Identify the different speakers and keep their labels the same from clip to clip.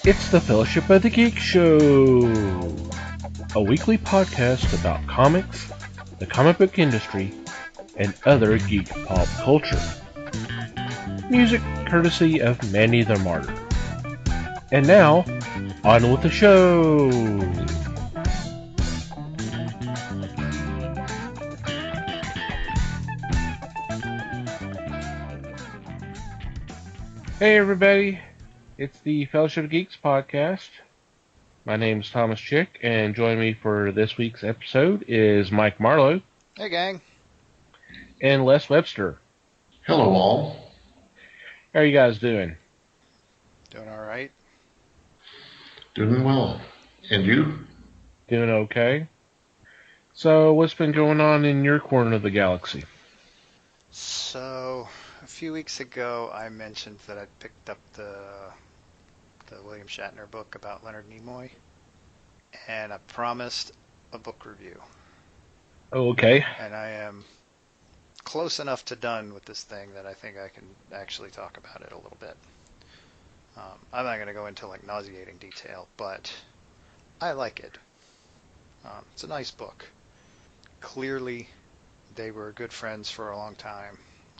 Speaker 1: It's the Fellowship of the Geek Show, a weekly podcast about comics, the comic book industry, and other geek pop culture. Music courtesy of Mandy the Martyr. And now, on with the show! Hey everybody, it's the Fellowship of Geeks podcast. My name's Thomas Chick, and joining me for this week's episode is Mike Marlowe.
Speaker 2: Hey gang.
Speaker 1: And Les Webster.
Speaker 3: Hello all.
Speaker 1: How are you guys doing?
Speaker 2: Doing all right.
Speaker 3: Doing well. And you?
Speaker 1: Doing okay. So, what's been going on in your corner of the galaxy?
Speaker 2: So, a few weeks ago, I mentioned that I picked up the William Shatner book about Leonard Nimoy, and I promised a book review.
Speaker 1: Oh, okay.
Speaker 2: And I am close enough to done with this thing that I think I can actually talk about it a little bit. I'm not going to go into like nauseating detail, but I like it. It's a nice book. Clearly, they were good friends for a long time.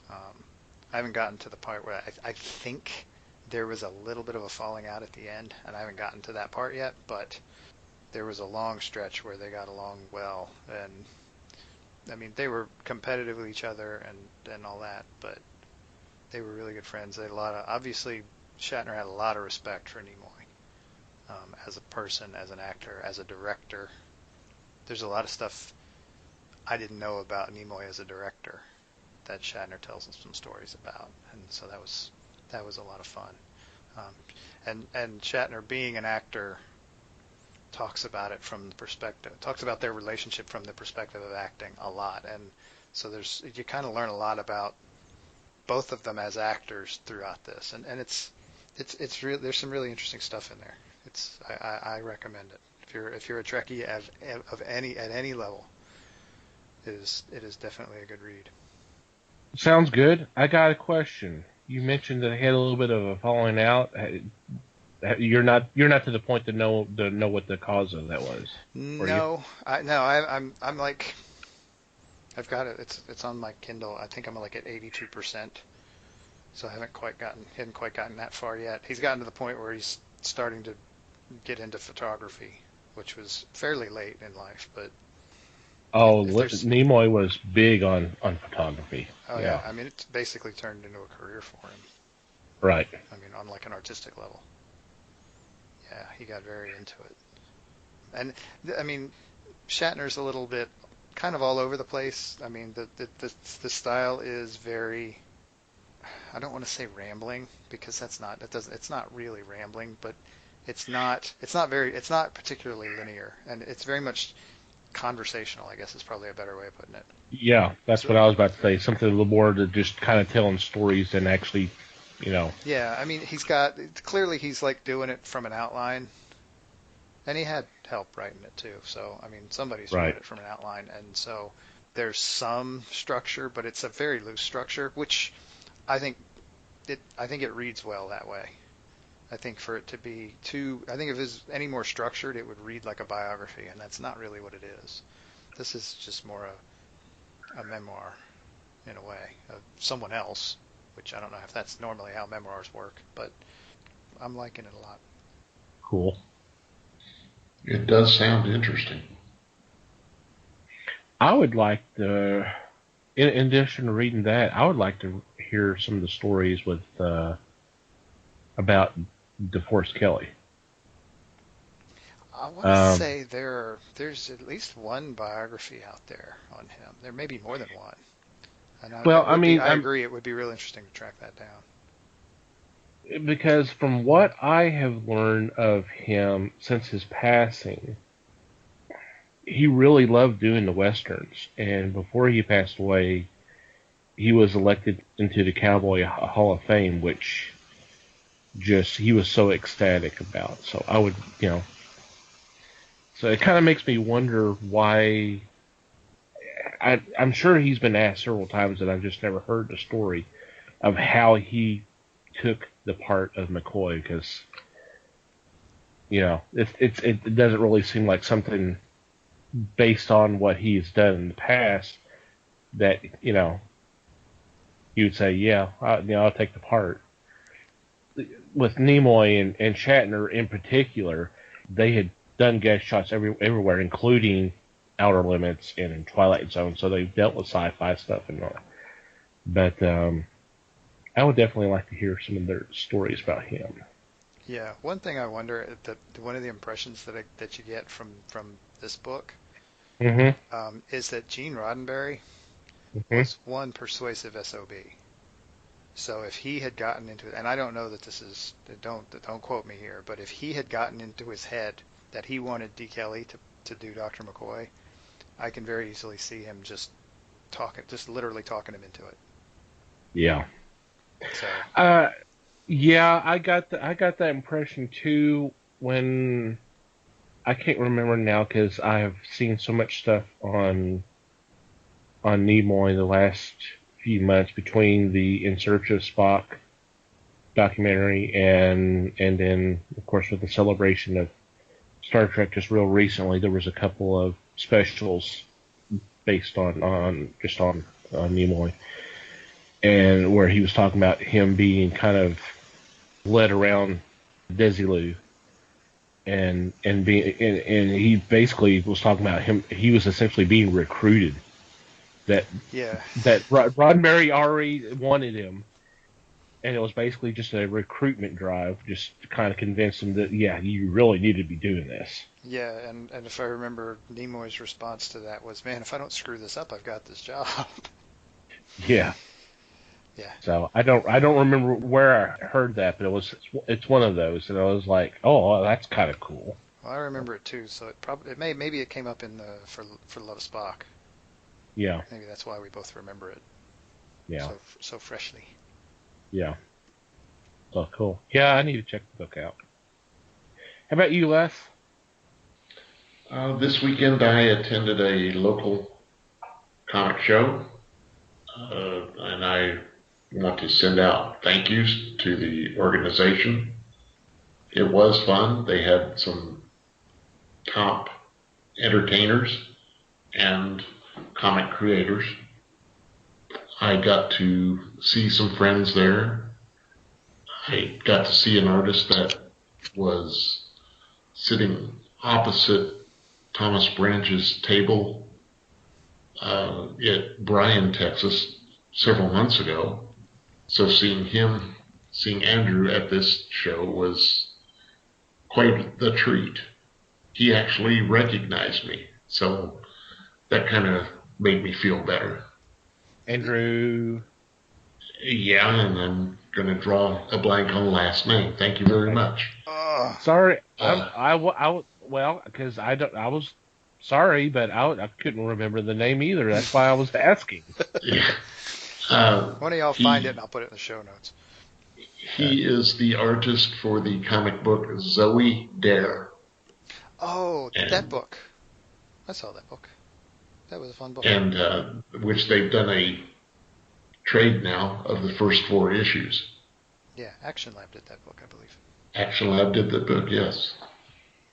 Speaker 2: I haven't gotten to the part where I think there was a little bit of a falling out at the end, and I haven't gotten to that part yet, but there was a long stretch where they got along well, and I mean, they were competitive with each other and all that, but they were really good friends. They had obviously, Shatner had a lot of respect for Nimoy as a person, as an actor, as a director. There's a lot of stuff I didn't know about Nimoy as a director that Shatner tells us some stories about, and so that was a lot of fun. And Shatner, being an actor, talks about their relationship from the perspective of acting a lot, and so you kind of learn a lot about both of them as actors throughout this, and it's real. There's some really interesting stuff in there. I recommend it if you're a Trekkie at any level. It is definitely a good read.
Speaker 1: Sounds good. I got a question. You mentioned that they had a little bit of a falling out. You're not to the point to know what the cause of that was.
Speaker 2: No, I'm like, I've got it. It's on my Kindle. I think I'm like at 82%. So I hadn't quite gotten that far yet. He's gotten to the point where he's starting to get into photography, which was fairly late in life, but.
Speaker 1: Oh, Nimoy was big on photography.
Speaker 2: Oh yeah, I mean, it's basically turned into a career for him.
Speaker 1: Right.
Speaker 2: I mean, on like an artistic level. Yeah, he got very into it. And I mean, Shatner's a little bit kind of all over the place. I mean, the style is very, I don't want to say rambling, because it's not really rambling, but it's not particularly linear, and it's very much conversational, I guess is probably a better way of putting it.
Speaker 1: Yeah, that's what I was about to say. Something a little more to just kind of telling stories than actually,
Speaker 2: Yeah, I mean, clearly he's like doing it from an outline, and he had help writing it too. So, I mean, somebody's wrote it from an outline, and so there's some structure, but it's a very loose structure, which I think it reads well that way. I think for it to be I think if it was any more structured, it would read like a biography, and that's not really what it is. This is just more a memoir, in a way, of someone else, which I don't know if that's normally how memoirs work, but I'm liking it a lot.
Speaker 1: Cool.
Speaker 3: It does sound interesting.
Speaker 1: I would like in addition to reading that, I would like to hear some of the stories with about DeForest Kelley.
Speaker 2: I want to say there's at least one biography out there on him. There may be more than one. And I agree, it would be real interesting to track that down.
Speaker 1: Because from what I have learned of him since his passing, he really loved doing the Westerns. And before he passed away, he was elected into the Cowboy Hall of Fame, which he was so ecstatic about. So I would, so it kind of makes me wonder why. I'm sure he's been asked several times, and I've just never heard the story of how he took the part of McCoy, because it doesn't really seem like something based on what he's done in the past that you would say, yeah, I'll take the part. With Nimoy and Shatner in particular, they had done guest shots everywhere, including Outer Limits and Twilight Zone, so they've dealt with sci-fi stuff and all. But I would definitely like to hear some of their stories about him.
Speaker 2: Yeah, one thing I wonder that one of the impressions that you get from this book
Speaker 1: Mm-hmm.
Speaker 2: is that Gene Roddenberry
Speaker 1: Mm-hmm.
Speaker 2: was one persuasive SOB. So if he had gotten into it, and I don't know that this is, don't quote me here, but if he had gotten into his head that he wanted D. Kelly to do Dr. McCoy, I can very easily see him just literally talking him into it.
Speaker 1: Yeah.
Speaker 2: So
Speaker 1: Yeah, I got that impression too when I can't remember now because I have seen so much stuff on Nimoy the last few months between the In Search of Spock documentary and then of course with the celebration of Star Trek just real recently there was a couple of specials based on Nimoy and where he was talking about him being kind of led around Desilu and he basically was talking about him. He was essentially being recruited. That
Speaker 2: yeah,
Speaker 1: Roddenberry already wanted him, and it was basically just a recruitment drive, just to kind of convince him that yeah, you really need to be doing this.
Speaker 2: yeah, and if I remember, Nimoy's response to that was, "Man, if I don't screw this up, I've got this job."
Speaker 1: Yeah.
Speaker 2: Yeah.
Speaker 1: So I don't remember where I heard that, but it's one of those, and I was like, oh, well, that's kind of cool.
Speaker 2: Well, I remember it too, so maybe it came up in the for Love Spock.
Speaker 1: Yeah.
Speaker 2: Maybe that's why we both remember it
Speaker 1: Yeah.
Speaker 2: so freshly.
Speaker 1: Yeah. So cool. Yeah, I need to check the book out. How about you, Les?
Speaker 3: This weekend I attended a local comic show, and I want to send out thank yous to the organization. It was fun. They had some top entertainers and comic creators. I got to see some friends there. I got to see an artist that was sitting opposite Thomas Branch's table at Bryan, Texas, several months ago. So seeing Andrew at this show was quite the treat. He actually recognized me, so that kind of made me feel better.
Speaker 1: Andrew.
Speaker 3: Yeah, and I'm going to draw a blank on the last name. Thank you very much.
Speaker 1: Sorry,
Speaker 3: Uh,
Speaker 1: well, because I was sorry, but I couldn't remember the name either. That's why I was asking.
Speaker 3: yeah.
Speaker 2: One of y'all find it and I'll put it in the show notes.
Speaker 3: He is the artist for the comic book Zoe Dare.
Speaker 2: Oh,
Speaker 3: And,
Speaker 2: that book. I saw that book. That was a fun book.
Speaker 3: And which they've done a trade now of the first 4 issues.
Speaker 2: Yeah, Action Lab did that book, I believe.
Speaker 3: Action Lab did the book, yes.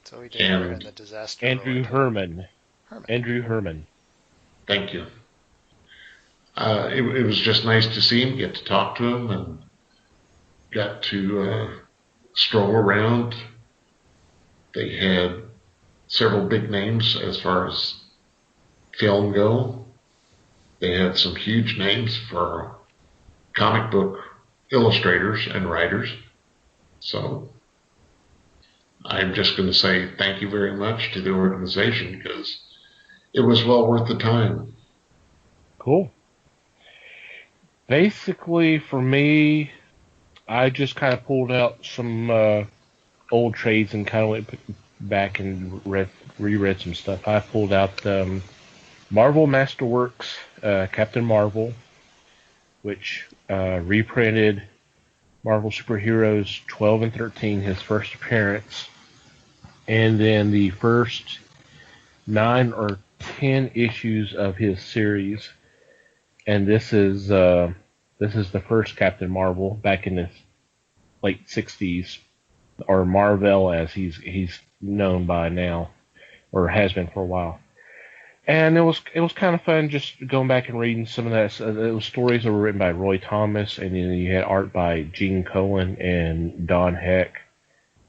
Speaker 2: So he did and the disaster.
Speaker 1: Andrew Herman.
Speaker 2: Herman.
Speaker 1: Andrew Herman.
Speaker 3: Thank you. It was just nice to see him, get to talk to him, and got to stroll around. They had several big names as far as film go. They had some huge names for comic book illustrators and writers. So I'm just going to say thank you very much to the organization because it was well worth the time.
Speaker 1: Cool. Basically, for me, I just kind of pulled out some old trades and kind of went back and reread some stuff. I pulled out Marvel Masterworks Captain Marvel, which reprinted Marvel Superheroes 12 and 13, his first appearance, and then the first 9 or 10 issues of his series. And this is the first Captain Marvel back in the late 60s. or Marvel as he's known by now, or has been for a while. And it was kind of fun just going back and reading some of that. It was stories that were written by Roy Thomas, and then you had art by Gene Colan and Don Heck.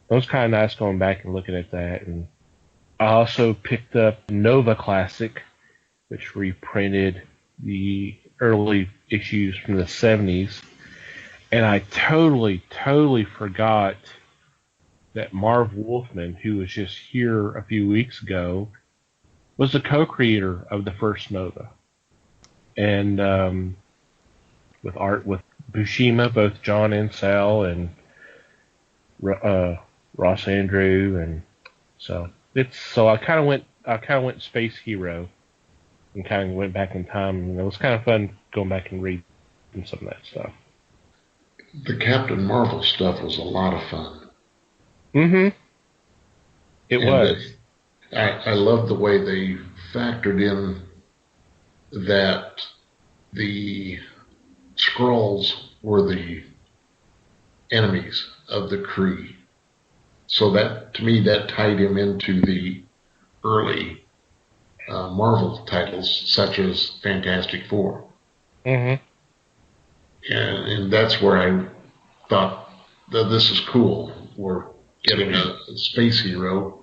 Speaker 1: It was kind of nice going back and looking at that. And I also picked up Nova Classic, which reprinted the early issues from the 70s. And I totally forgot that Marv Wolfman, who was just here a few weeks ago, was the co-creator of the first Nova. And with art with Buscema, both John and Sal, and Ross Andrew, and so I kind of went Space Hero, and kind of went back in time, and it was kind of fun going back and reading some of that stuff.
Speaker 3: The Captain Marvel stuff was a lot of fun.
Speaker 1: Mm-hmm. It was.
Speaker 3: I love the way they factored in that the Skrulls were the enemies of the Kree. So that, to me, that tied him into the early Marvel titles, such as Fantastic Four.
Speaker 1: Mm-hmm.
Speaker 3: And that's where I thought that this is cool. We're getting a space hero,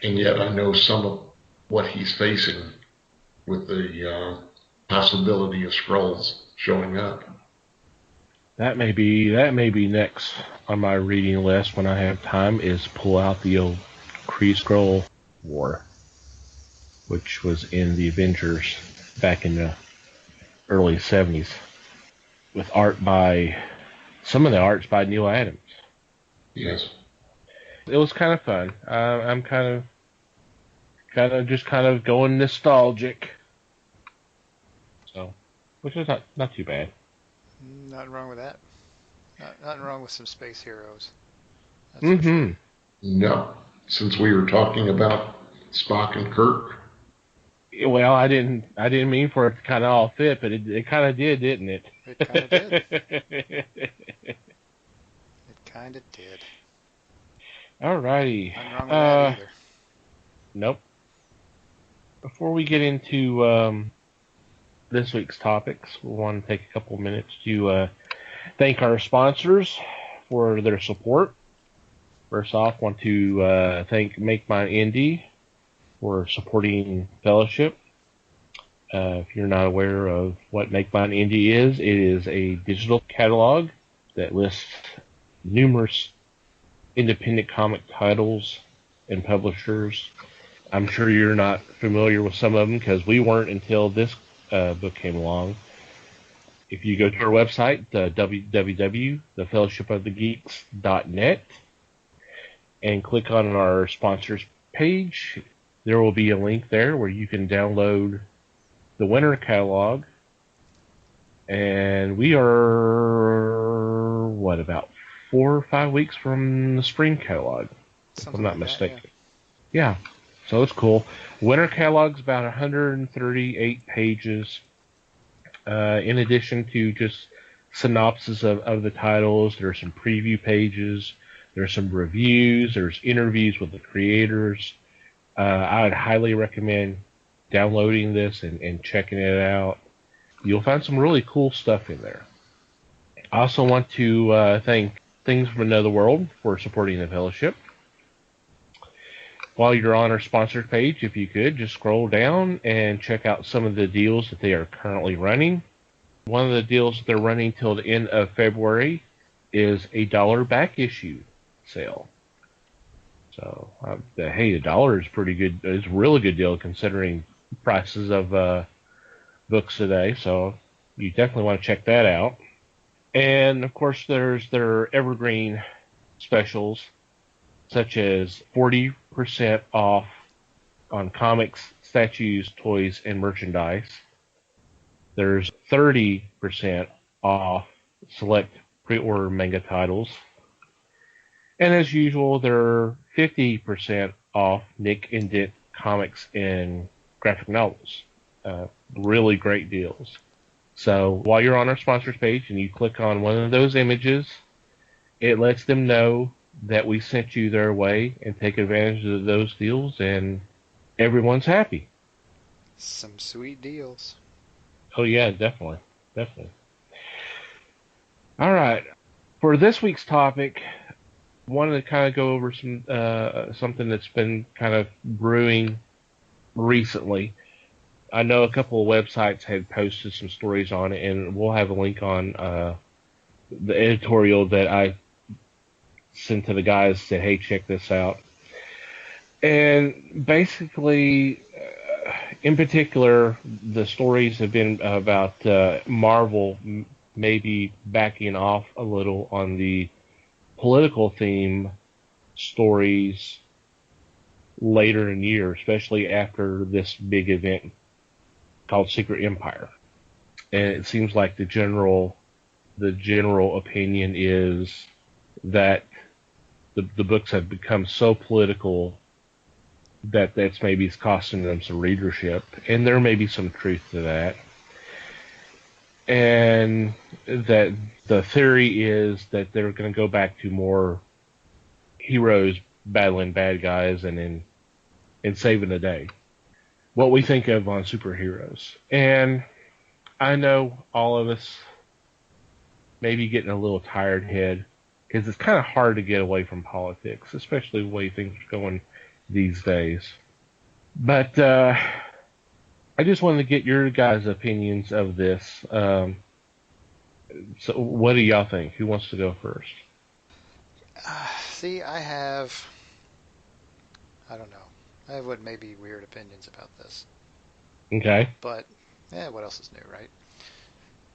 Speaker 3: and yet I know some of what he's facing with the possibility of Skrulls showing up.
Speaker 1: That may be next on my reading list when I have time, is pull out the old Kree Skrull War, which was in the Avengers back in the early 70s, with some of the art's by Neil Adams.
Speaker 3: Yes.
Speaker 1: It was kind of fun. I'm kind of going nostalgic. So, which is not too bad.
Speaker 2: Nothing wrong with that. Nothing wrong with some space heroes.
Speaker 1: That's for sure.
Speaker 3: No. Since we were talking about Spock and Kirk.
Speaker 1: Well, I didn't mean for it to kind of all fit, but it kind of did, didn't it?
Speaker 2: It kind of did. It kind of did.
Speaker 1: Alrighty.
Speaker 2: Nothing wrong with that either.
Speaker 1: Nope. Before we get into this week's topics, we want to take a couple minutes to thank our sponsors for their support. First off, want to thank Make Mine Indie for supporting Fellowship. If you're not aware of what Make Mine Indie is, it is a digital catalog that lists numerous independent comic titles and publishers. I'm sure you're not familiar with some of them because we weren't until this book came along. If you go to our website, www.thefellowshipofthegeeks.net, and click on our sponsors page, there will be a link there where you can download the winter catalog. And we are, about 4 or 5 weeks from the spring catalog, if I'm not mistaken. Yeah. So it's cool. Winter catalog's about 138 pages. In addition to just synopsis of the titles, there's some preview pages, there's some reviews, there's interviews with the creators. I would highly recommend downloading this and checking it out. You'll find some really cool stuff in there. I also want to thank Things from Another World for supporting the Fellowship. While you're on our sponsors page, if you could, just scroll down and check out some of the deals that they are currently running. One of the deals that they're running till the end of February is a $1 back issue sale. So, hey, $1 is pretty good. It's a really good deal considering prices of books today. So, you definitely want to check that out. And, of course, there's their evergreen specials, such as 40% off on comics, statues, toys, and merchandise. There's 30% off select pre-order manga titles. And as usual, there are 50% off Nick and Dent comics and graphic novels. Really great deals. So while you're on our sponsors page and you click on one of those images, it lets them know that we sent you their way and take advantage of those deals, and everyone's happy.
Speaker 2: Some sweet deals.
Speaker 1: Oh yeah, definitely, definitely. All right, for this week's topic, wanted to kind of go over something that's been kind of brewing recently. I know a couple of websites had posted some stories on it, and we'll have a link on the editorial that I sent to the guys. Said, "Hey, check this out." And basically, in particular, the stories have been about Marvel maybe backing off a little on the political theme stories later in the year, especially after this big event called Secret Empire. And it seems like the general opinion is that the books have become so political that that's maybe costing them some readership, and there may be some truth to that. And that the theory is that they're going to go back to more heroes battling bad guys and saving the day. What we think of on superheroes. And I know all of us may be getting a little tired head because it's kind of hard to get away from politics, especially the way things are going these days. But I just wanted to get your guys' opinions of this. So, what do y'all think? Who wants to go first?
Speaker 2: See, I don't know. I have what may be weird opinions about this.
Speaker 1: Okay.
Speaker 2: But, what else is new, right?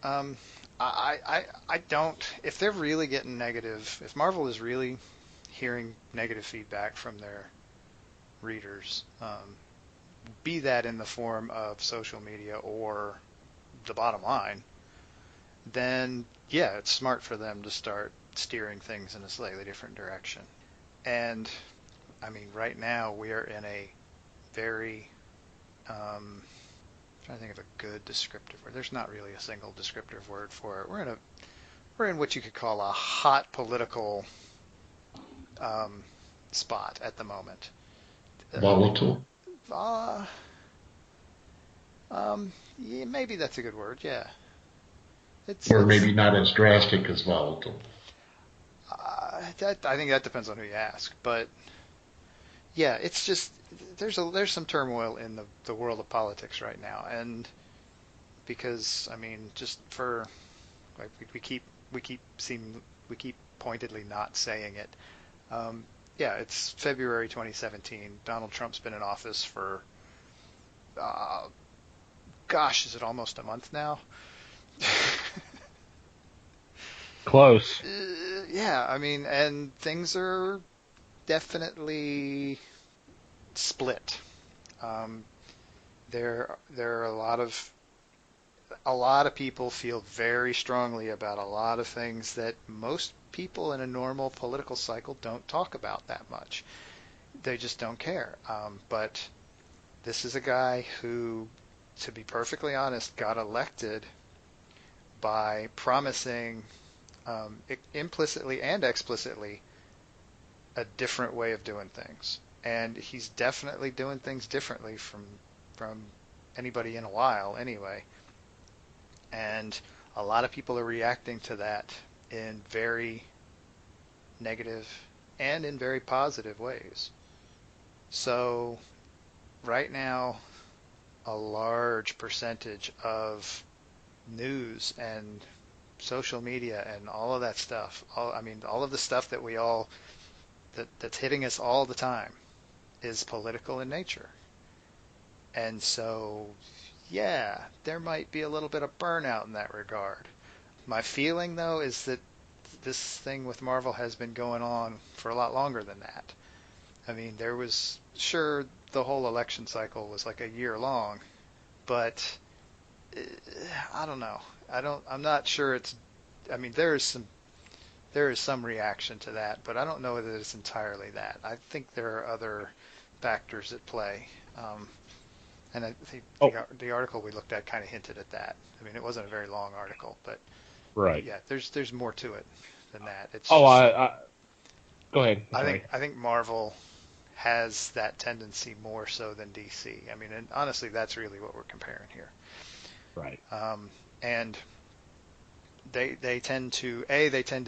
Speaker 2: Um, I don't, if they're really getting negative, if Marvel is really hearing negative feedback from their readers, be that in the form of social media or the bottom line, then yeah, it's smart for them to start steering things in a slightly different direction. And I mean, right now we are in a very, trying to think of a good descriptive word. There's not really a single descriptive word for it. We're in what you could call a hot political um, spot at the moment.
Speaker 3: Volatile.
Speaker 2: Uh, yeah, maybe that's a good word. Yeah,
Speaker 3: Or
Speaker 2: it's
Speaker 3: maybe not as drastic as volatile.
Speaker 2: that I think that depends on who you ask, but yeah, it's just there's some turmoil in the world of politics right now, and because I mean, just for like we keep seem we keep pointedly not saying it. Um, yeah, it's February 2017. Donald Trump's been in office for uh, gosh, is it almost a month now?
Speaker 1: Close.
Speaker 2: Yeah, I mean, and things are definitely split. Um, there are a lot of people feel very strongly about a lot of things that most people in a normal political cycle don't talk about that much. They just don't care. But this is a guy who, to be perfectly honest, got elected by promising implicitly and explicitly a different way of doing things. And he's definitely doing things differently from anybody in a while anyway. And a lot of people are reacting to that in very negative and in very positive ways. So right now, a large percentage of news and social media and all of that stuff, I mean, all of the stuff that that's hitting us all the time is political in nature. And so, yeah, there might be a little bit of burnout in that regard. My feeling, though, is that this thing with Marvel has been going on for a lot longer than that. I mean, there was, sure, the whole election cycle was like a year long, but uh, I don't know. I'm not sure I mean, there is some reaction to that, but I don't know that it's entirely that. I think there are other factors at play. And I think
Speaker 1: Oh,
Speaker 2: the article we looked at kind of hinted at that. I mean, it wasn't a very long article, but
Speaker 1: right.
Speaker 2: yeah, there's more to it than that. It's
Speaker 1: Oh,
Speaker 2: just
Speaker 1: Go ahead. I'm
Speaker 2: I
Speaker 1: sorry.
Speaker 2: think Marvel has that tendency more so than DC. I mean, and honestly, that's really what we're comparing here.
Speaker 1: Right.
Speaker 2: And they tend to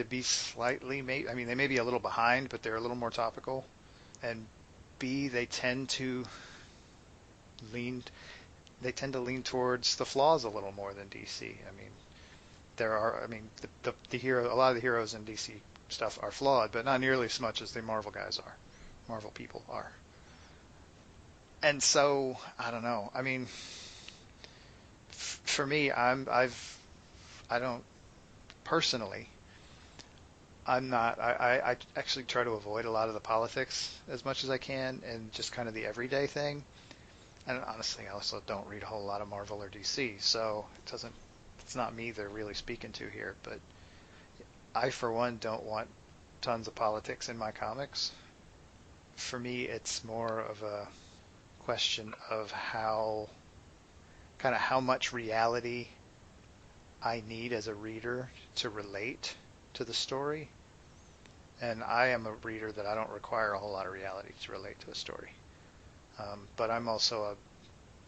Speaker 2: be slightly, I mean, they may be a little behind, but they're a little more topical. And B, lean they tend to lean towards the flaws a little more than DC. I mean, a lot of the heroes in DC stuff are flawed, but not nearly as much as the Marvel guys are. Marvel people are. And so, I don't know. I mean, for me, I don't personally. I'm not. I actually try to avoid a lot of the politics as much as I can, and just kind of the everyday thing. And honestly, I also don't read a whole lot of Marvel or DC, so it's not me they're really speaking to here. But I, for one, don't want tons of politics in my comics. For me, it's more of a question of how much reality I need as a reader to relate to the story. And I am a reader that I don't require a whole lot of reality to relate to a story. But I'm also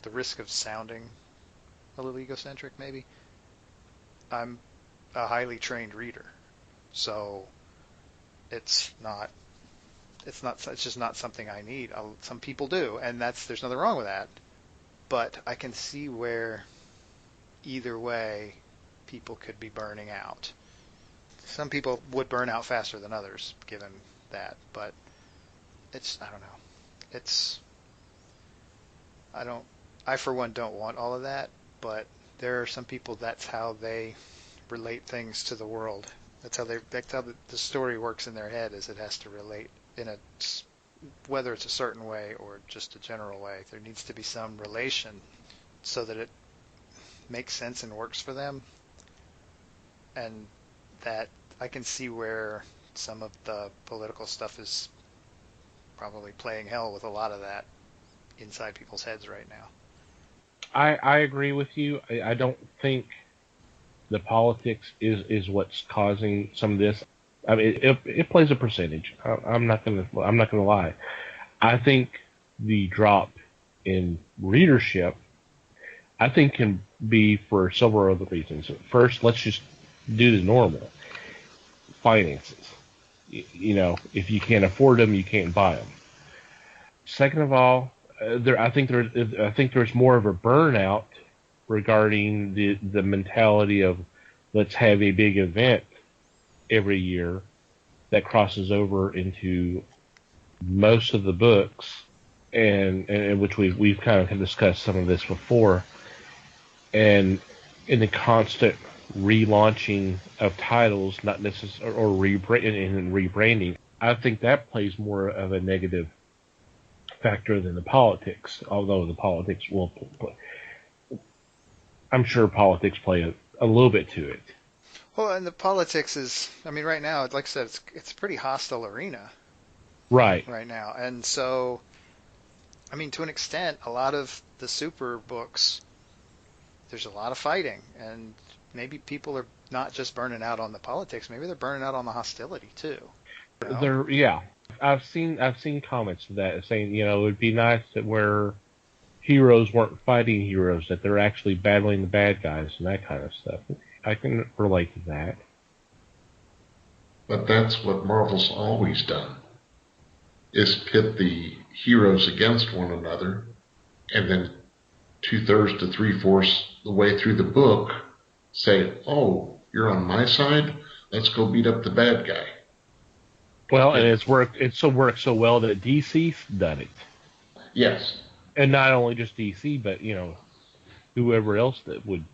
Speaker 2: the risk of sounding a little egocentric, maybe. I'm a highly trained reader, so it's just not something I need. Some people do, and there's nothing wrong with that. But I can see where either way people could be burning out. Some people would burn out faster than others, given that. But I don't know. I for one don't want all of that, but there are some people that's how they relate things to the world. That's how the story works in their head, is it has to relate whether it's a certain way or just a general way. There needs to be some relation so that it makes sense and works for them. And that I can see where some of the political stuff is probably playing hell with a lot of that inside people's heads right now.
Speaker 1: I agree with you. I don't think the politics is what's causing some of this. I mean, it plays a percentage. I'm not gonna lie. I think the drop in readership, I think, can be for several other reasons. First, let's just do the normal finances. If you can't afford them, you can't buy them. Second of all, I think there's more of a burnout regarding the mentality of let's have a big event every year that crosses over into most of the books, and which we've kind of discussed some of this before, and in the constant relaunching of titles, not necessarily or rebranding. I think that plays more of a negative factor than the politics, although the politics will play. I'm sure politics play a little bit to it.
Speaker 2: Well, and the politics is, I mean, right now, like I said, it's a pretty hostile arena.
Speaker 1: Right.
Speaker 2: Right now. And so, I mean, to an extent, a lot of the super books, there's a lot of fighting. And maybe people are not just burning out on the politics, maybe they're burning out on the hostility too.
Speaker 1: Yeah. I've seen comments of that saying, it would be nice that where heroes weren't fighting heroes, that they're actually battling the bad guys and that kind of stuff. I can relate to that.
Speaker 3: But that's what Marvel's always done, is pit the heroes against one another, and then 2/3 to 3/4 the way through the book say, oh, you're on my side? Let's go beat up the bad guy.
Speaker 1: Well, and it's worked so well that DC's done it.
Speaker 3: Yes.
Speaker 1: And not only just DC, but whoever else that would.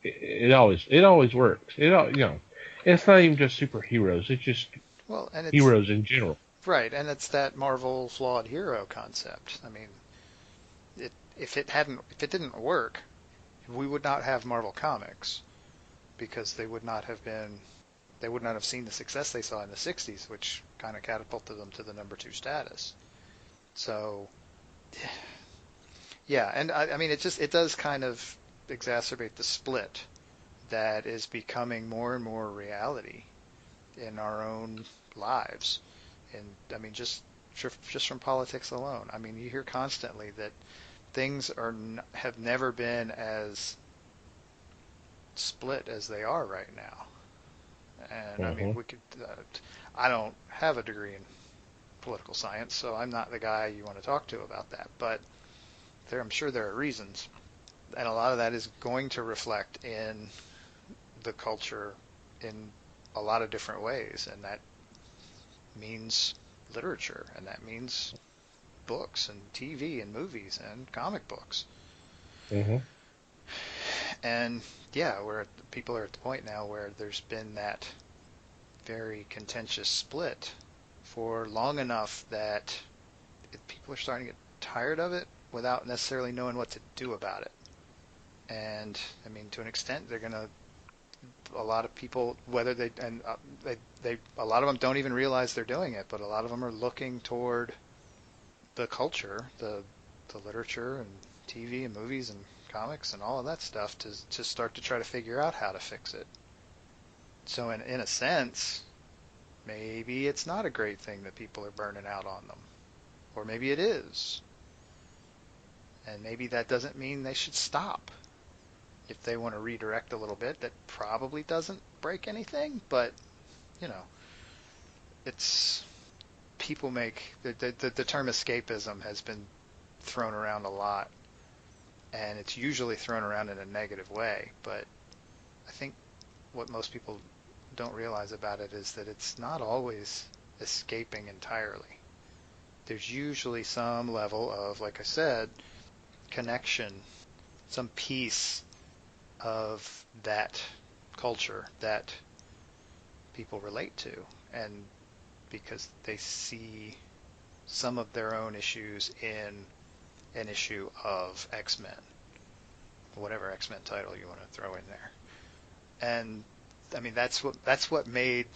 Speaker 1: It always works. It's not even just superheroes. It's just heroes in general.
Speaker 2: Right, and it's that Marvel flawed hero concept. I mean, if it didn't work, we would not have Marvel Comics, because they would not have seen the success they saw in the 60s, which kind of catapulted them to the number 2 status. So, yeah, and I mean, it does kind of exacerbate the split that is becoming more and more reality in our own lives. And I mean, just from politics alone. I mean, you hear constantly that things have never been as split as they are right now. And I mean,
Speaker 1: Mm-hmm.
Speaker 2: we could. I don't have a degree in political science, so I'm not the guy you want to talk to about that. But I'm sure there are reasons, and a lot of that is going to reflect in the culture in a lot of different ways, and that means literature, and that means books and TV and movies and comic books.
Speaker 1: Mm-hmm.
Speaker 2: And yeah, people are at the point now where there's been that very contentious split for long enough that people are starting to get tired of it without necessarily knowing what to do about it. And I mean, to an extent, they're gonna. A lot of people, whether they and a lot of them don't even realize they're doing it, but a lot of them are looking toward the culture, the literature and TV and movies and comics and all of that stuff to start to try to figure out how to fix it. So in a sense, maybe it's not a great thing that people are burning out on them, or maybe it is, and maybe that doesn't mean they should stop. If they want to redirect a little bit, that probably doesn't break anything, but you know, it's people make the term escapism has been thrown around a lot, and it's usually thrown around in a negative way. But I think what most people don't realize about it is that it's not always escaping entirely. There's usually some level of, like I said, connection, some piece of that culture that people relate to, and because they see some of their own issues in an issue of X-Men, whatever X-Men title you want to throw in there. And I mean, that's what made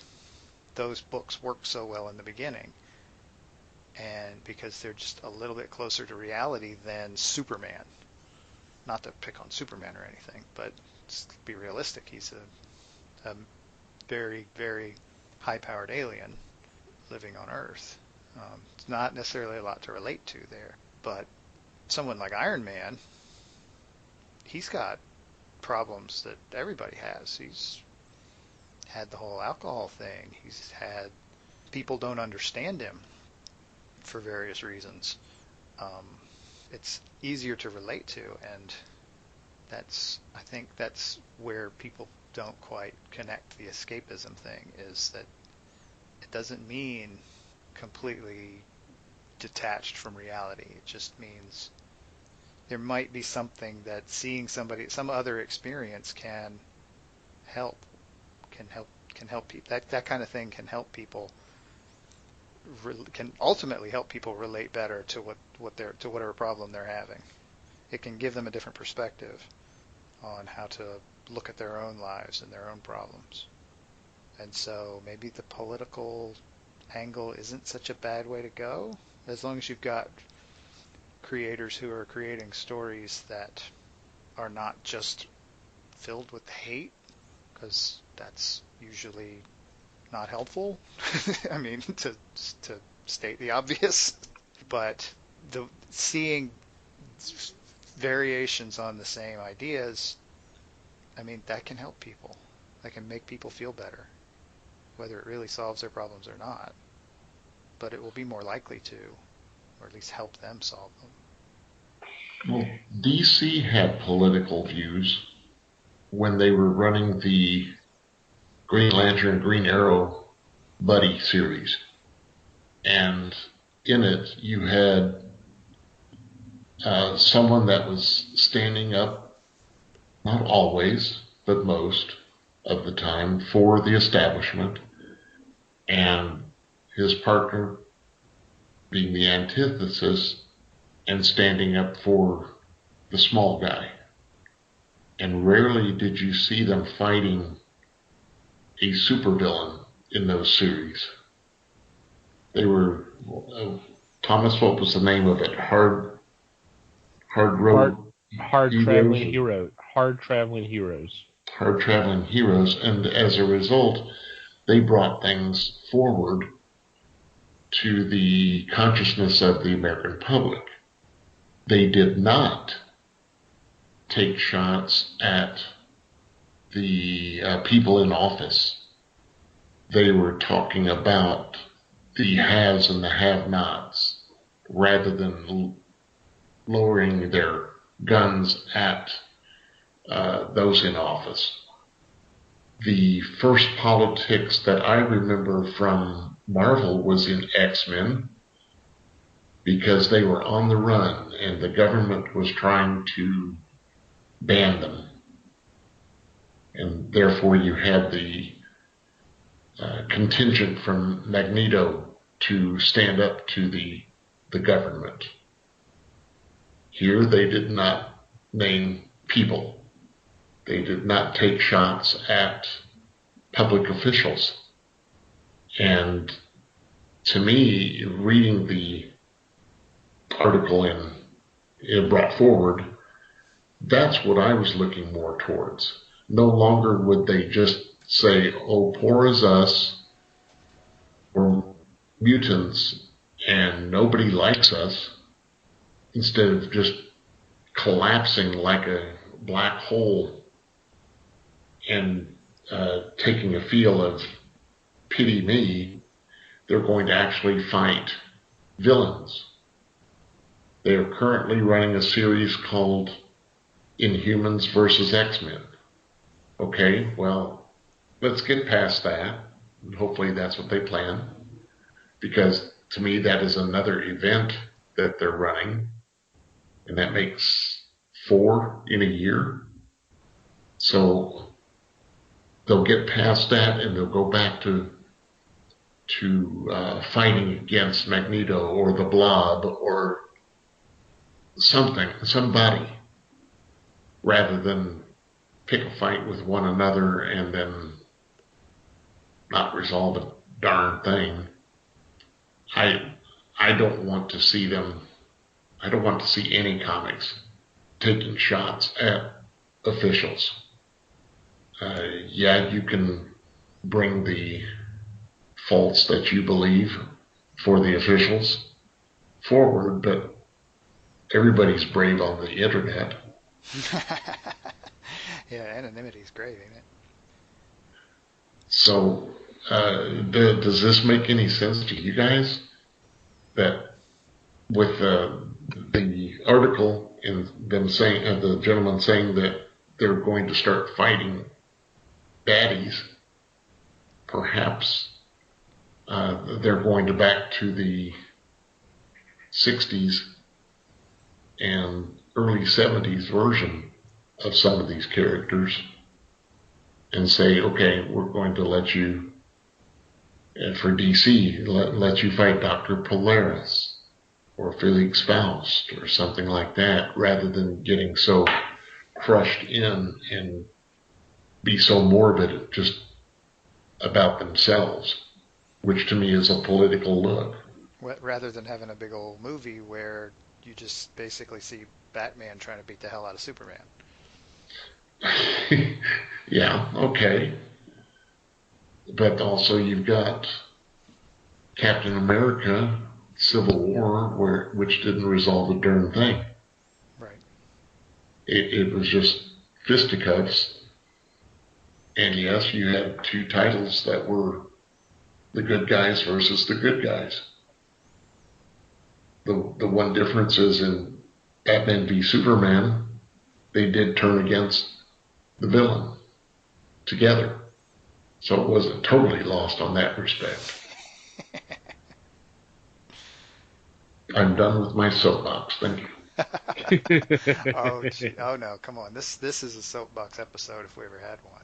Speaker 2: those books work so well in the beginning. And because they're just a little bit closer to reality than Superman. Not to pick on Superman or anything, but just to be realistic, he's a very, very high-powered alien living on Earth. It's not necessarily a lot to relate to there, but someone like Iron Man, he's got problems that everybody has. He's had the whole alcohol thing. He's had people don't understand him for various reasons. Um, it's easier to relate to, and I think that's where people don't quite connect the escapism thing, is that it doesn't mean completely detached from reality. It just means there might be something that seeing some other experience help, can help people. That kind of thing can help people, can ultimately help people relate better to whatever problem they're having. It can give them a different perspective on how to look at their own lives and their own problems. And so maybe the political angle isn't such a bad way to go, as long as you've got creators who are creating stories that are not just filled with hate, because that's usually not helpful. I mean, to state the obvious, but seeing variations on the same ideas, I mean, that can help people. That can make people feel better, whether it really solves their problems or not. But it will be more likely to, or at least help them solve them.
Speaker 3: Well, DC had political views when they were running the Green Lantern, Green Arrow buddy series. And in it, you had someone that was standing up, not always, but most of the time, for the establishment, and his partner being the antithesis and standing up for the small guy. And rarely did you see them fighting a supervillain in those series. They were, Thomas, what was the name of it? Hard
Speaker 1: Hard,
Speaker 3: road
Speaker 1: hard
Speaker 3: heroes,
Speaker 1: traveling hero, hard traveling heroes.
Speaker 3: hard traveling heroes, and as a result, they brought things forward to the consciousness of the American public. They did not take shots at the people in office. They were talking about the haves and the have-nots rather than lowering their guns at those in office. The first politics that I remember from Marvel was in X-Men, because they were on the run and the government was trying to ban them. And therefore you had the contingent from Magneto to stand up to the government. Here they did not name people. They did not take shots at public officials. And to me, reading the article it brought forward, that's what I was looking more towards. No longer would they just say, oh, poor is us, we're mutants, and nobody likes us, instead of just collapsing like a black hole and taking a feel of pity me. They're going to actually fight villains. They are currently running a series called Inhumans versus X-Men. Okay, well, let's get past that. And hopefully that's what they plan. Because to me, that is another event that they're running. And that makes 4 in a year. So they'll get past that and they'll go back to fighting against Magneto or the Blob or somebody, rather than pick a fight with one another and then not resolve a darn thing. I don't want to see them. I don't want to see any comics taking shots at officials. Yeah, you can bring the faults that you believe for the officials forward, but everybody's brave on the internet.
Speaker 2: Yeah, anonymity is great, ain't it?
Speaker 3: So, does this make any sense to you guys? That with the article and them saying, the gentleman saying that they're going to start fighting baddies, perhaps they're going to back to the 60s and early 70s version of some of these characters and say, okay, we're going to let you, for DC, let you fight Dr. Polaris or Felix Faust or something like that, rather than getting so crushed in and be so morbid just about themselves, which to me is a political look.
Speaker 2: Rather than having a big old movie where you just basically see Batman trying to beat the hell out of Superman.
Speaker 3: Yeah, okay. But also you've got Captain America, Civil War, which didn't resolve a darn thing.
Speaker 2: Right.
Speaker 3: It was just fisticuffs. And yes, you had 2 titles that were the good guys versus the good guys. The one difference is in Batman v Superman, they did turn against the villain together. So it wasn't totally lost on that respect. I'm done with my soapbox. Thank you.
Speaker 2: Oh, gee. Oh no, come on. This is a soapbox episode if we ever had one.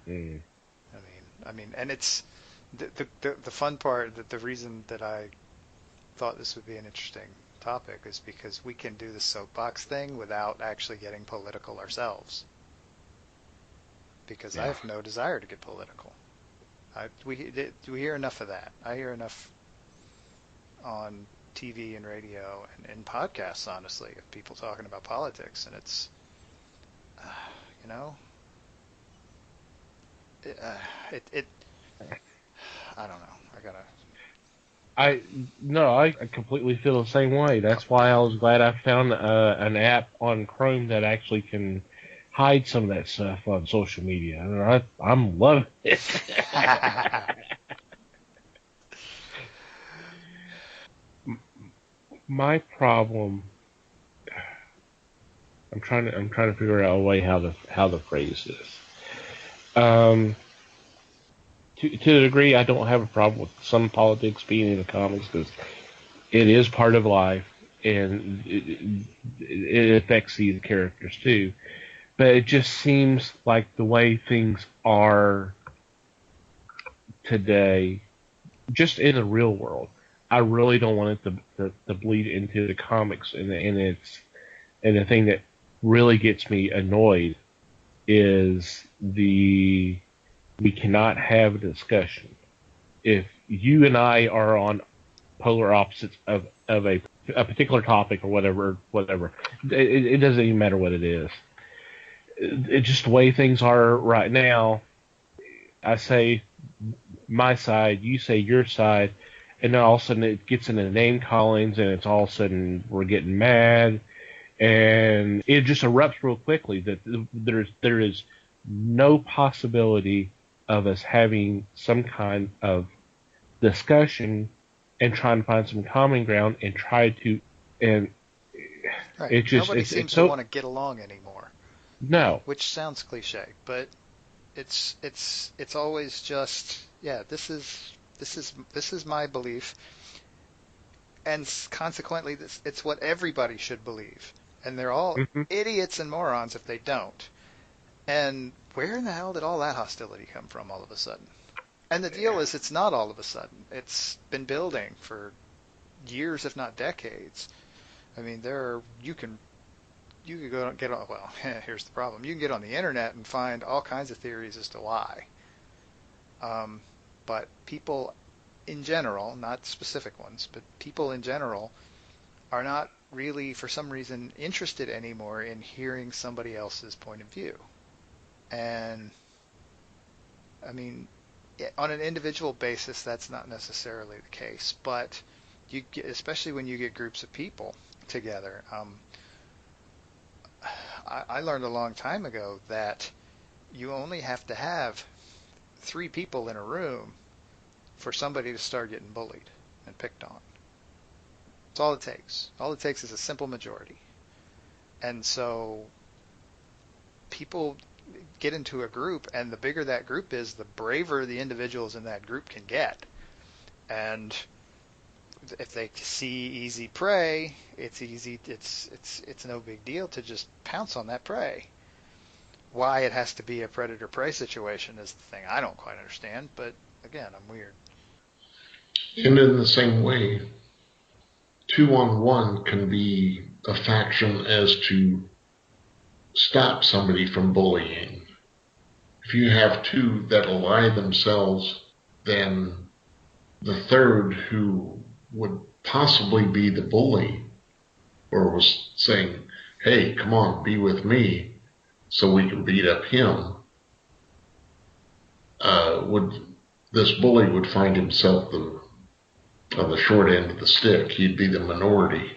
Speaker 1: Mm.
Speaker 2: I mean, and it's the fun part, that the reason that I thought this would be an interesting topic is because we can do the soapbox thing without actually getting political ourselves. Because I have no desire to get political. We hear enough of that. I hear enough on TV and radio and podcasts, honestly, of people talking about politics, and it's, you know, it I don't know. I gotta.
Speaker 1: I no, I completely feel the same way. That's why I was glad I found an app on Chrome that actually can hide some of that stuff on social media. And I'm loving it. My problem, I'm trying to figure out a way how to phrase this. Um, to the degree I don't have a problem with some politics being in the comics because it is part of life and it affects these characters too. But it just seems like the way things are today, just in the real world, I really don't want it to bleed into the comics, and the thing that really gets me annoyed is the we cannot have a discussion if you and I are on polar opposites of a particular topic or whatever. It doesn't even matter what it is. It's just the way things are right now. I say my side, you say your side, and then all of a sudden it gets into name callings, and it's all of a sudden we're getting mad, and it just erupts real quickly. That there is no possibility of us having some kind of discussion and trying to find some common ground and try to and
Speaker 2: Right.
Speaker 1: it just
Speaker 2: Nobody
Speaker 1: it's
Speaker 2: seems to
Speaker 1: so
Speaker 2: want to get along anymore,
Speaker 1: no.
Speaker 2: which sounds cliche, but it's always just, yeah, this is my belief, and consequently it's what everybody should believe, and they're all
Speaker 1: Hmm.
Speaker 2: idiots and morons if they don't. And where in the hell did all that hostility come from all of a sudden? And the deal is, it's not all of a sudden. It's been building for years, if not decades. I mean, you could go get on. Well, here's the problem: you can get on the internet and find all kinds of theories as to why. Um, but people in general, not specific ones, but people in general are not really, for some reason, interested anymore in hearing somebody else's point of view. And I mean, on an individual basis, that's not necessarily the case, but especially when you get groups of people together. I learned a long time ago that you only have to have three people in a room for somebody to start getting bullied and picked on. That's all it takes. All it takes is a simple majority. And so people get into a group, and the bigger that group is, the braver the individuals in that group can get. And if they see easy prey, it's easy. It's no big deal to just pounce on that prey. Why it has to be a predator prey situation is the thing I don't quite understand. But again, I'm weird.
Speaker 3: And in the same way, 2-on-1 can be a faction as to stop somebody from bullying. If you have two that ally themselves, then the third, who would possibly be the bully or was saying, hey, come on, be with me so we can beat up him, would this bully would find himself on the short end of the stick. He'd be the minority.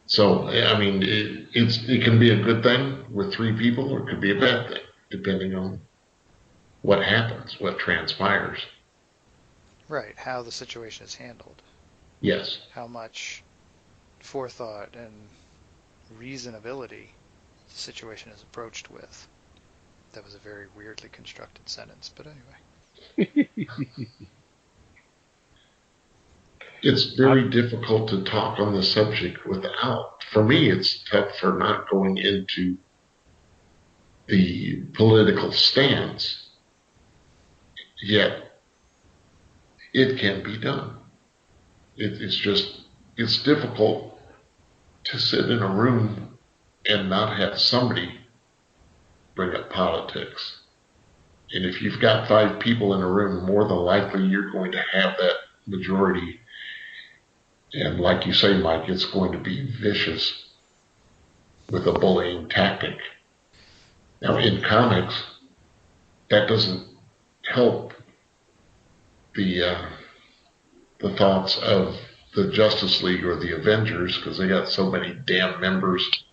Speaker 3: So, I mean, it can be a good thing with three people, or it could be a bad thing, depending on what happens, what transpires.
Speaker 2: Right, how the situation is handled,
Speaker 3: Yes.
Speaker 2: how much forethought and reasonability the situation is approached with. That was a very weirdly constructed sentence, but anyway.
Speaker 3: It's very difficult to talk on the subject without, for me, it's tough for not going into the political stance, yet it can be done. It's difficult to sit in a room and not have somebody bring up politics. And if you've got 5 people in a room, more than likely you're going to have that majority. And like you say, Mike, it's going to be vicious with a bullying tactic. Now, in comics, that doesn't help the the thoughts of the Justice League or the Avengers, because they got so many damn members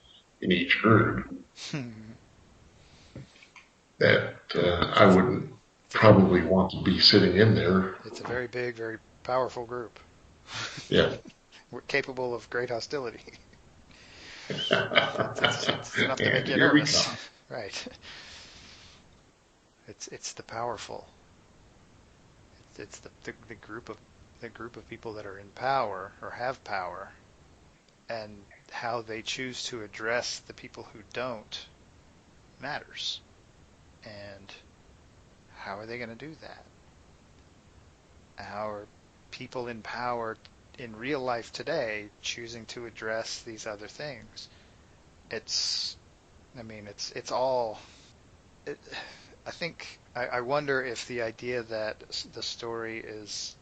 Speaker 3: in each group that I wouldn't probably want to be sitting in there.
Speaker 2: It's a very big, very powerful group.
Speaker 3: Yeah.
Speaker 2: We're capable of great hostility. It's enough to make you
Speaker 3: Here we
Speaker 2: nervous.
Speaker 3: come.
Speaker 2: Right. It's the powerful. It's the group of people that are in power or have power, and how they choose to address the people who don't matters. And how are they going to do that? How are people in power in real life today choosing to address these other things? It's all. I wonder if the idea that the story is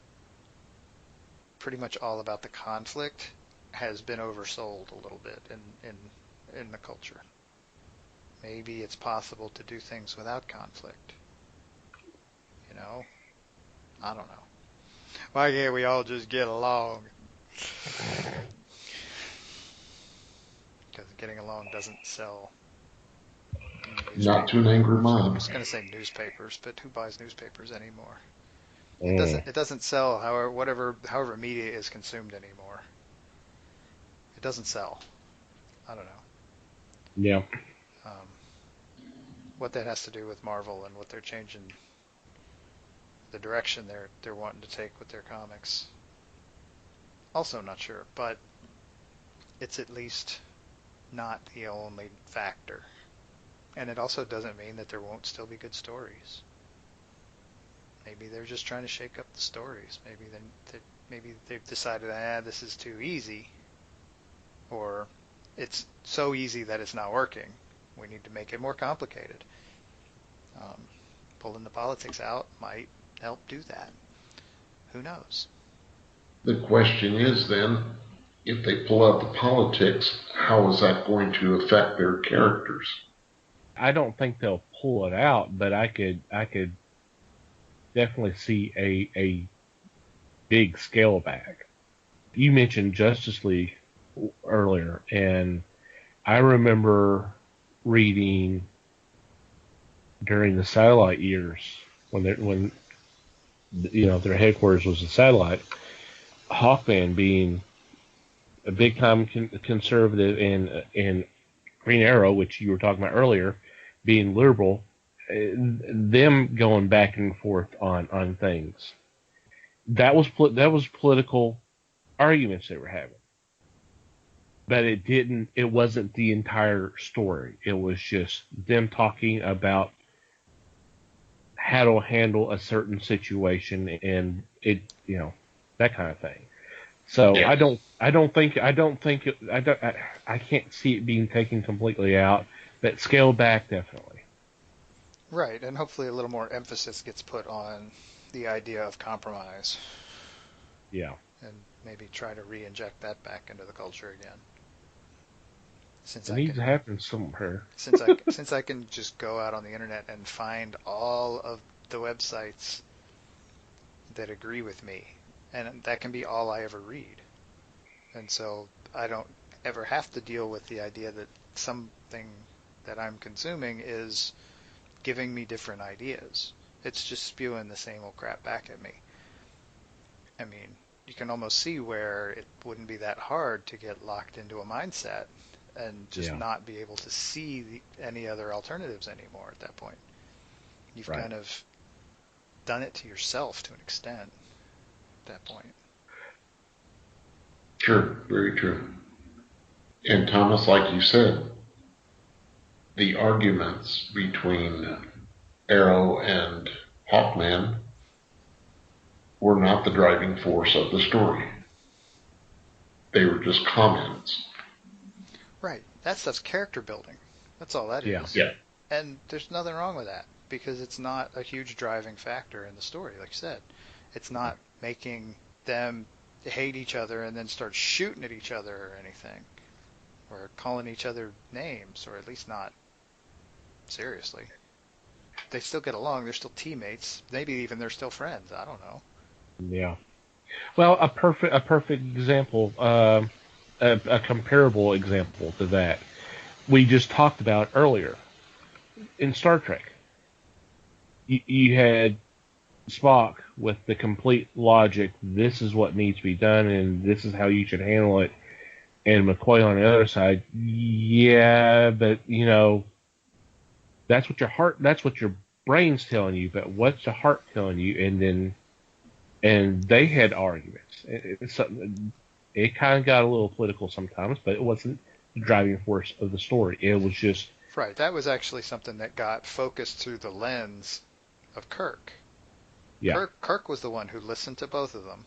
Speaker 2: pretty much all about the conflict has been oversold a little bit in the culture. Maybe it's possible to do things without conflict. You know? I don't know. Why can't we all just get along? Because getting along doesn't sell
Speaker 3: Not to an angry
Speaker 2: I
Speaker 3: mob.
Speaker 2: was going to say newspapers, but who buys newspapers anymore?
Speaker 1: Mm.
Speaker 2: It doesn't sell however media is consumed anymore. It doesn't sell. I don't know.
Speaker 1: Yeah.
Speaker 2: Um, what that has to do with Marvel and what they're changing, the direction they're wanting to take with their comics. Also not sure, but it's at least not the only factor. And it also doesn't mean that there won't still be good stories. Maybe they're just trying to shake up the stories. Maybe they've decided, this is too easy, or it's so easy that it's not working. We need to make it more complicated. Pulling the politics out might help do that. Who knows?
Speaker 3: The question is then, if they pull out the politics, how is that going to affect their characters?
Speaker 1: I don't think they'll pull it out, but I could definitely see a big scale back. You mentioned Justice League earlier, and I remember reading during the satellite years when their headquarters was a satellite. Hawkman being a big time conservative, and Green Arrow, which you were talking about earlier, being liberal, them going back and forth on things. That was political arguments they were having, but it wasn't the entire story. It was just them talking about how to handle a certain situation, and that kind of thing. So
Speaker 3: Yeah.
Speaker 1: I can't see it being taken completely out, but scaled back definitely.
Speaker 2: Right, and hopefully a little more emphasis gets put on the idea of compromise,
Speaker 1: Yeah.
Speaker 2: and maybe try to re-inject that back into the culture again. Since
Speaker 1: It
Speaker 2: I
Speaker 1: needs
Speaker 2: can
Speaker 1: to happen somewhere.
Speaker 2: since I can just go out on the internet and find all of the websites that agree with me, and that can be all I ever read. And so I don't ever have to deal with the idea that something that I'm consuming is giving me different ideas. It's just spewing the same old crap back at me. I mean, you can almost see where it wouldn't be that hard to get locked into a mindset and just
Speaker 1: Yeah.
Speaker 2: not be able to see any other alternatives anymore at that point. You've
Speaker 1: Right.
Speaker 2: kind of done it to yourself to an extent at that point.
Speaker 3: Sure, very true. And Thomas, like you said, the arguments between Arrow and Hawkman were not the driving force of the story. They were just comments.
Speaker 2: Right. That stuff's character building. That's all that
Speaker 1: Yeah.
Speaker 2: is.
Speaker 3: Yeah.
Speaker 2: And there's nothing wrong with that because it's not a huge driving factor in the story, like you said. It's not making them hate each other and then start shooting at each other or anything, or calling each other names, or at least not seriously. They still get along. They're still teammates. Maybe even they're still friends. I don't know.
Speaker 1: Yeah. Well, a perfect example, a comparable example to that we just talked about earlier in Star Trek. You had Spock with the complete logic. This is what needs to be done, and this is how you should handle it. And McCoy on the other side, yeah, but that's what your brain's telling you. But what's the heart telling you? And they had arguments. It kind of got a little political sometimes, but it wasn't the driving force of the story. It was just,
Speaker 2: Right. That was actually something that got focused through the lens of Kirk.
Speaker 1: yeah,
Speaker 2: Kirk was the one who listened to both of them,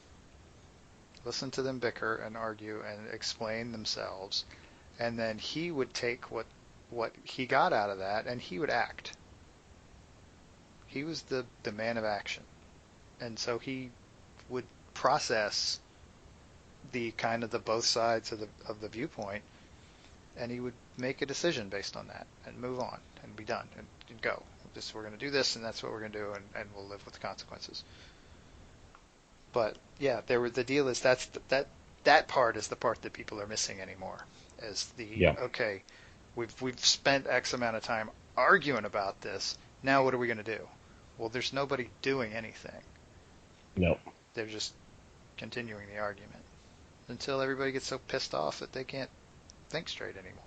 Speaker 2: listened to them bicker and argue and explain themselves, and then he would take what he got out of that and he would act. He was the man of action. And so he would process the kind of the both sides of the viewpoint, and he would make a decision based on that and move on and be done and go. We're going to do this, and that's what we're going to do, and we'll live with the consequences. But yeah, the deal is that part is the part that people are missing anymore. Is the
Speaker 1: yeah,
Speaker 2: okay, we've spent X amount of time arguing about this. Now what are we going to do? Well, there's nobody doing anything.
Speaker 1: no,
Speaker 2: They're just continuing the argument until everybody gets so pissed off that they can't think straight anymore.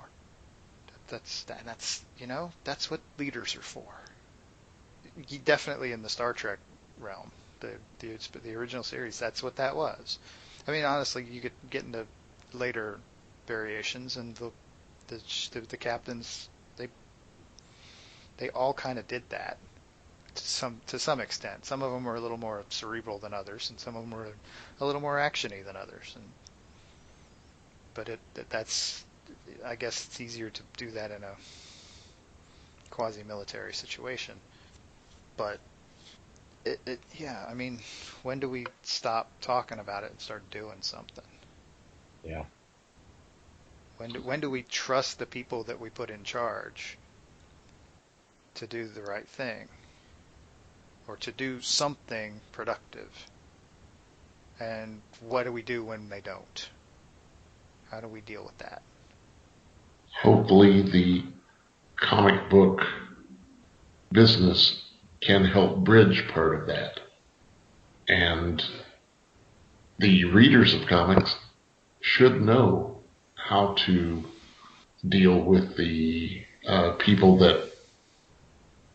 Speaker 2: That's what leaders are for. Definitely in the Star Trek realm, the original series, that's what that was. I mean, honestly, you could get into later variations, and the captains, they all kind of did that to some extent. Some of them were a little more cerebral than others, and some of them were a little more actiony than others. But that's I guess it's easier to do that in a quasi-military situation. But yeah, I mean, when do we stop talking about it and start doing something?
Speaker 1: yeah.
Speaker 2: When do we trust the people that we put in charge to do the right thing or to do something productive? And what do we do when they don't? How do we deal with that?
Speaker 3: Hopefully, the comic book business can help bridge part of that. And the readers of comics should know how to deal with the people that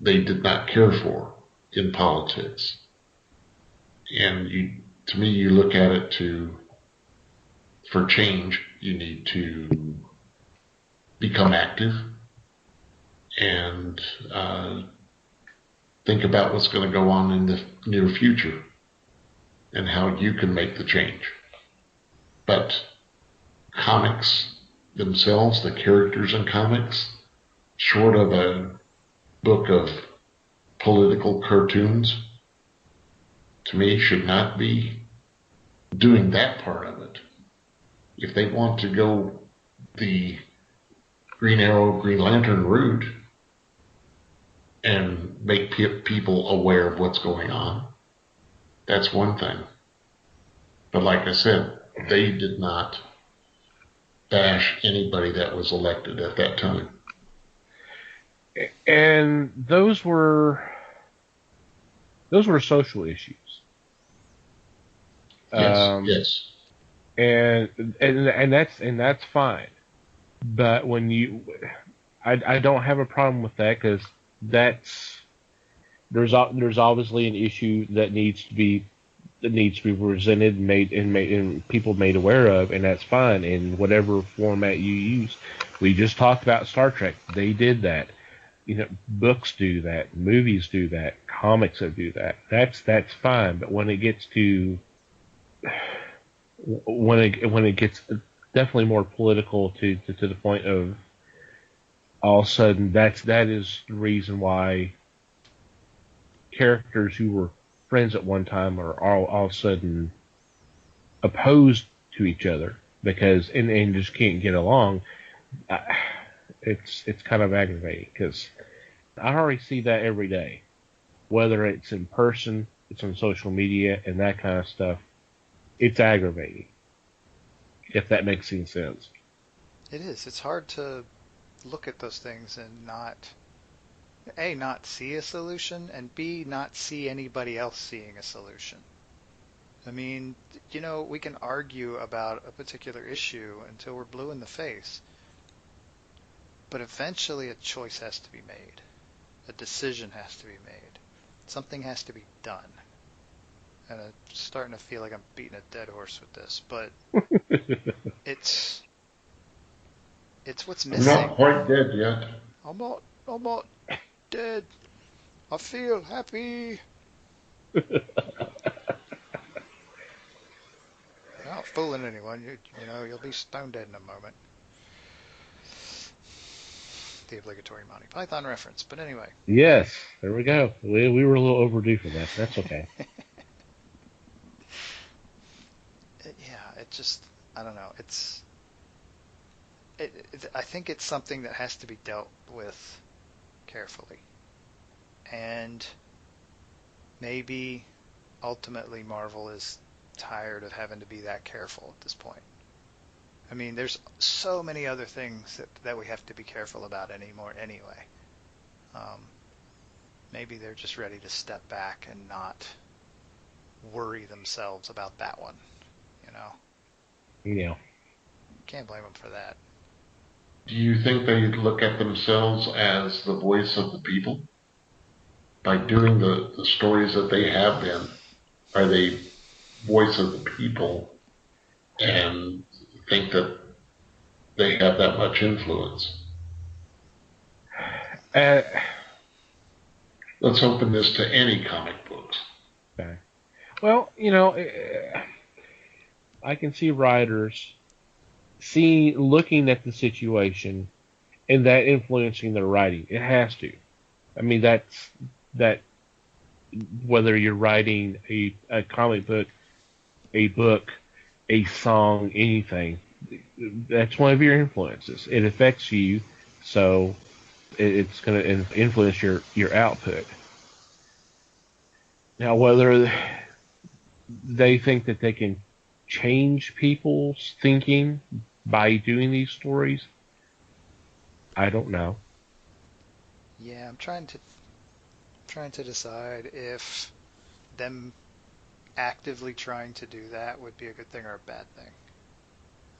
Speaker 3: they did not care for in politics. And to me, you look at it for change, you need to become active and think about what's going to go on in the near future and how you can make the change. But comics themselves, the characters in comics, short of a book of political cartoons, to me, should not be doing that part of it. If they want to go the Green Arrow, Green Lantern route and make people aware of what's going on, that's one thing. But like I said, they did not bash anybody that was elected at that time.
Speaker 1: And those were social issues.
Speaker 3: Yes.
Speaker 1: And that's fine. But I don't have a problem with that because there's obviously an issue that needs to be presented and made and people made aware of, and that's fine in whatever format you use. We just talked about Star Trek. They did that. Books do that, movies do that, comics do that. That's fine. But when it gets to when it gets definitely more political to the point of all of a sudden that is the reason why characters who were friends at one time are all of a sudden opposed to each other because and just can't get along. It's kind of aggravating because I already see that every day, whether it's in person it's on social media and that kind of stuff. It's aggravating, if that makes any sense.
Speaker 2: It is. It's hard to look at those things and not A, not see a solution, and B, not see anybody else seeing a solution. I mean, we can argue about a particular issue until we're blue in the face, but eventually a choice has to be made. A decision has to be made. Something has to be done. And I'm starting to feel like I'm beating a dead horse with this, but it's what's
Speaker 3: I'm not
Speaker 2: missing.
Speaker 3: quite dead yet.
Speaker 2: I'm not dead. I feel happy. You're not fooling anyone. You'll be stone dead in a moment. The obligatory Monty Python reference. But anyway.
Speaker 1: Yes, there we go. We were a little overdue for that. That's okay.
Speaker 2: Yeah, it just, I don't know. I think it's something that has to be dealt with carefully. And maybe ultimately Marvel is tired of having to be that careful at this point. I mean, there's so many other things that we have to be careful about anymore anyway. Maybe they're just ready to step back and not worry themselves about that one, you know?
Speaker 1: Yeah.
Speaker 2: Can't blame them for that.
Speaker 3: Do you think they look at themselves as the voice of the people? By doing the stories that they have been, are they voice of the people and think that they have that much influence?
Speaker 1: Uh,
Speaker 3: Let's open this to any comic books.
Speaker 1: okay. Well, I can see writers looking at the situation and that influencing their writing. It has to. I mean, that whether you're writing a comic book, a book, a song, anything, that's one of your influences. It affects you, so it's going to influence your output. Now, whether they think that they can change people's thinking by doing these stories, I don't know.
Speaker 2: Yeah, I'm trying to decide if them actively trying to do that would be a good thing or a bad thing.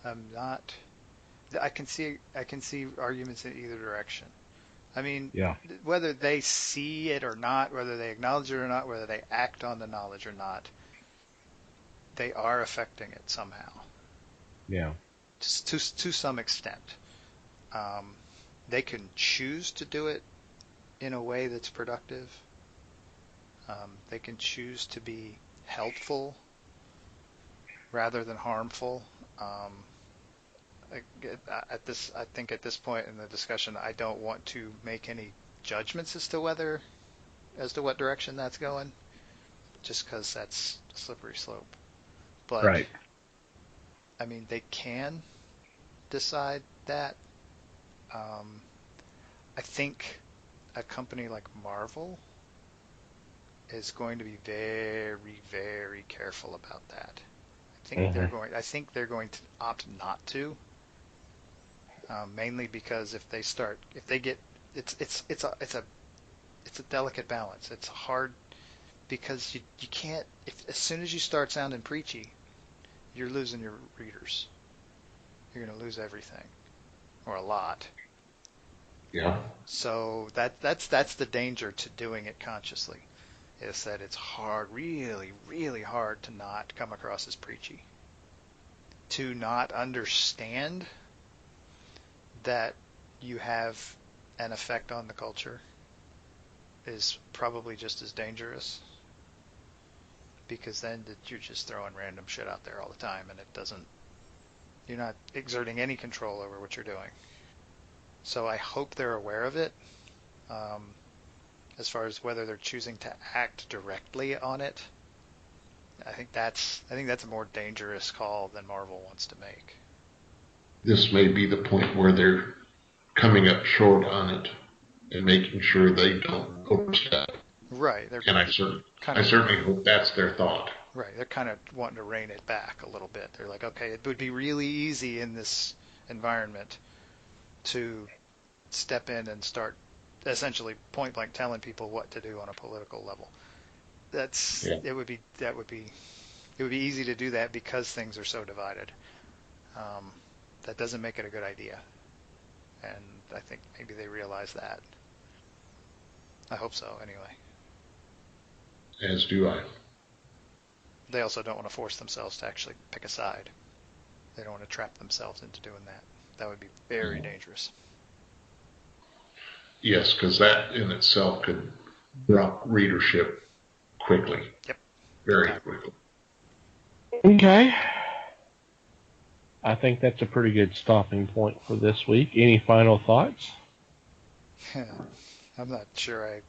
Speaker 2: I'm not. I can see arguments in either direction. I mean,
Speaker 1: Yeah,
Speaker 2: whether they see it or not, whether they acknowledge it or not, whether they act on the knowledge or not, they are affecting it somehow,
Speaker 1: yeah,
Speaker 2: just to some extent. Um, they can choose to do it in a way that's productive. They can choose to be helpful rather than harmful. Um, I think at this point in the discussion, I don't want to make any judgments as to what direction that's going, just because that's a slippery slope. But
Speaker 1: right.
Speaker 2: I mean, they can decide that. Um, I think a company like Marvel is going to be very, very careful about that.
Speaker 1: Hmm.
Speaker 2: I think they're going to opt not to, mainly because if they get, it's a delicate balance. It's hard because you can't, if as soon as you start sounding preachy, you're losing your readers. You're going to lose everything or a lot.
Speaker 3: Yeah.
Speaker 2: So that's the danger to doing it consciously. Is that it's hard, really, really hard to not come across as preachy, to not understand that you have an effect on the culture is probably just as dangerous, because then you're just throwing random shit out there all the time and you're not exerting any control over what you're doing. So I hope they're aware of it. Um, as far as whether they're choosing to act directly on it, I think that's a more dangerous call than Marvel wants to make.
Speaker 3: This may be the point where they're coming up short on it and making sure they don't overstep.
Speaker 2: Right.
Speaker 3: And I
Speaker 2: kind of
Speaker 3: certainly hope that's their thought.
Speaker 2: right. They're kind of wanting to rein it back a little bit. They're like, okay, it would be really easy in this environment to step in and start essentially point blank telling people what to do on a political level.
Speaker 3: Yeah.
Speaker 2: It would be easy to do that because things are so divided. Um, that doesn't make it a good idea, and I think maybe they realize that. I hope so, anyway.
Speaker 3: As do I.
Speaker 2: They also don't want to force themselves to actually pick a side. They don't want to trap themselves into doing that. That would be very dangerous.
Speaker 3: Yes, because that in itself could drop readership quickly.
Speaker 2: Yep.
Speaker 3: Very quickly.
Speaker 1: Okay. I think that's a pretty good stopping point for this week. Any final thoughts?
Speaker 2: I'm not sure I